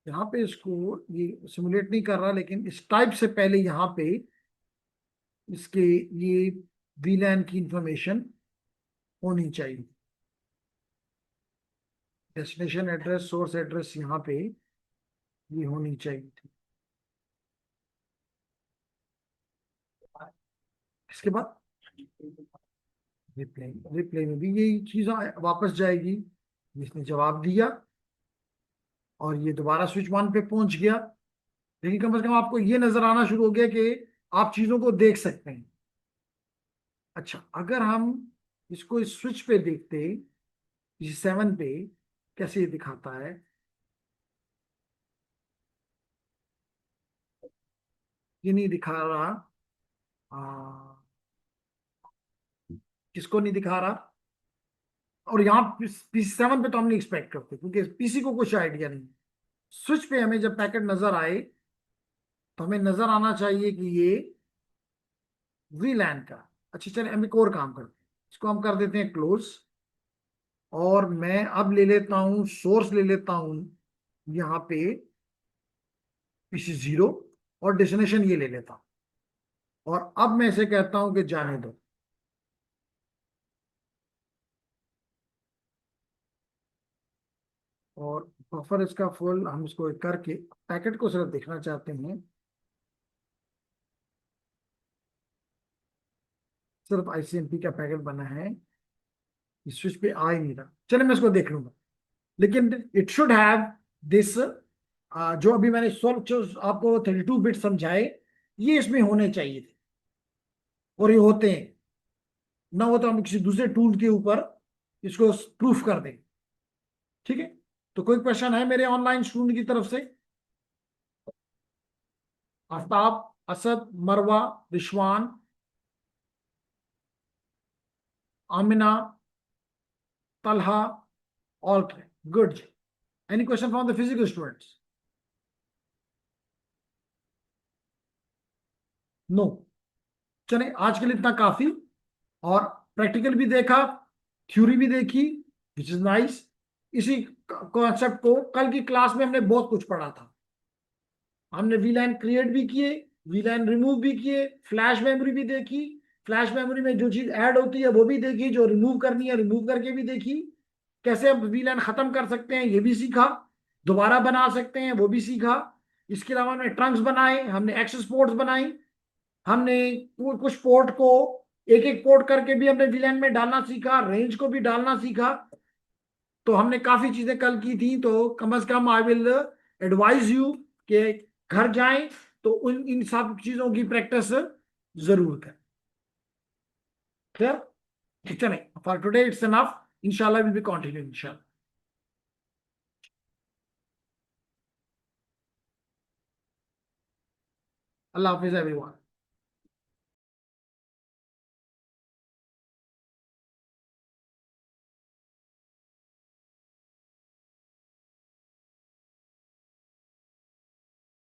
यहाँ पे इसको ये सिमुलेट नहीं कर रहा, लेकिन इस टाइप से पहले यहाँ पे इसके ये वीलैन की इंफॉर्मेशन होनी चाहिए। डेस्टिनेशन एड्रेस, सोर्स एड्रेस यहाँ पे ये होनी चाहिए थी। इसके बाद रिप्ले, रिप्ले में भी यही चीज वापस जाएगी। इसने जवाब दिया और ये दोबारा स्विच वन पे पहुंच गया। लेकिन कम से कम आपको ये नजर आना शुरू हो गया कि आप चीजों को देख सकते हैं। अच्छा, अगर हम इसको इस स्विच पे देखते, इस 7 पे कैसे ये दिखाता है। ये नहीं दिखा रहा। आ, किसको नहीं दिखा रहा? और यहाँ PC7 पे तो हम नहीं एक्सपेक्ट करते क्योंकि पीसी को कुछ आइडिया नहीं। स्विच पे हमें जब पैकेट नजर आए तो हमें नजर आना चाहिए कि ये VLAN का। अच्छा चलिए हम एक और काम करते हैं, इसको हम कर देते हैं क्लोज। और मैं अब ले लेता हूँ सोर्स, ले लेता हूँ यहाँ पे पीसी 0 और डेस्टिनेशन ये ले लेता हूं, और अब मैं इसे कहता हूं कि जाने दो। और बफर इसका फुल, हम इसको करके पैकेट को सिर्फ देखना चाहते हैं, सिर्फ आईसीएमपी का पैकेट बना है, इस स्विच पे आ ही नहीं रहा। चलिए मैं इसको देख लूंगा, लेकिन इट शुड हैव दिस, जो अभी मैंने 16 जो आपको 32 बिट समझाए, ये इसमें होने चाहिए थे, और ये होते हैं। ना हो तो हम किसी दूसरे टूल के ऊपर इसको प्रूफ कर दें। ठीक है, तो कोई क्वेश्चन है मेरे ऑनलाइन स्टूडेंट की तरफ से? Aftab, Asad, Marwa, Rizwan, Amina, Talha, all good. Any question from the physical students? No. चले, आज के लिए इतना काफी। और प्रैक्टिकल भी देखा, थ्योरी भी देखी, विच इज नाइस। इसी कॉन्सेप्ट को कल की क्लास में हमने बहुत कुछ पढ़ा था। हमने वीलैन क्रिएट भी किए, वीलैन रिमूव भी किए, फ्लैश मेमोरी भी देखी, फ्लैश मेमोरी में जो चीज ऐड होती है वो भी देखी, जो रिमूव करनी है रिमूव करके भी देखी, कैसे अब वीलैन खत्म कर सकते हैं ये भी सीखा, दोबारा बना सकते हैं वो भी सीखा। इसके अलावा हमने ट्रंक्स बनाए, हमने एक्सेस पोर्ट्स बनाई, हमने कुछ पोर्ट को एक एक पोर्ट करके भी हमने वीलैन में डालना सीखा, रेंज को भी डालना सीखा। तो हमने काफी चीजें कल की थी, तो कम से कम आई विल एडवाइज यू कि घर जाएं तो उन इन सब चीजों की प्रैक्टिस जरूर करें। क्लियर? चले, फॉर टुडे इट्स इनफ, इंशाल्लाह विल बी कंटिन्यू इंशाल्लाह। अल्लाह हाफिज एवरीवन।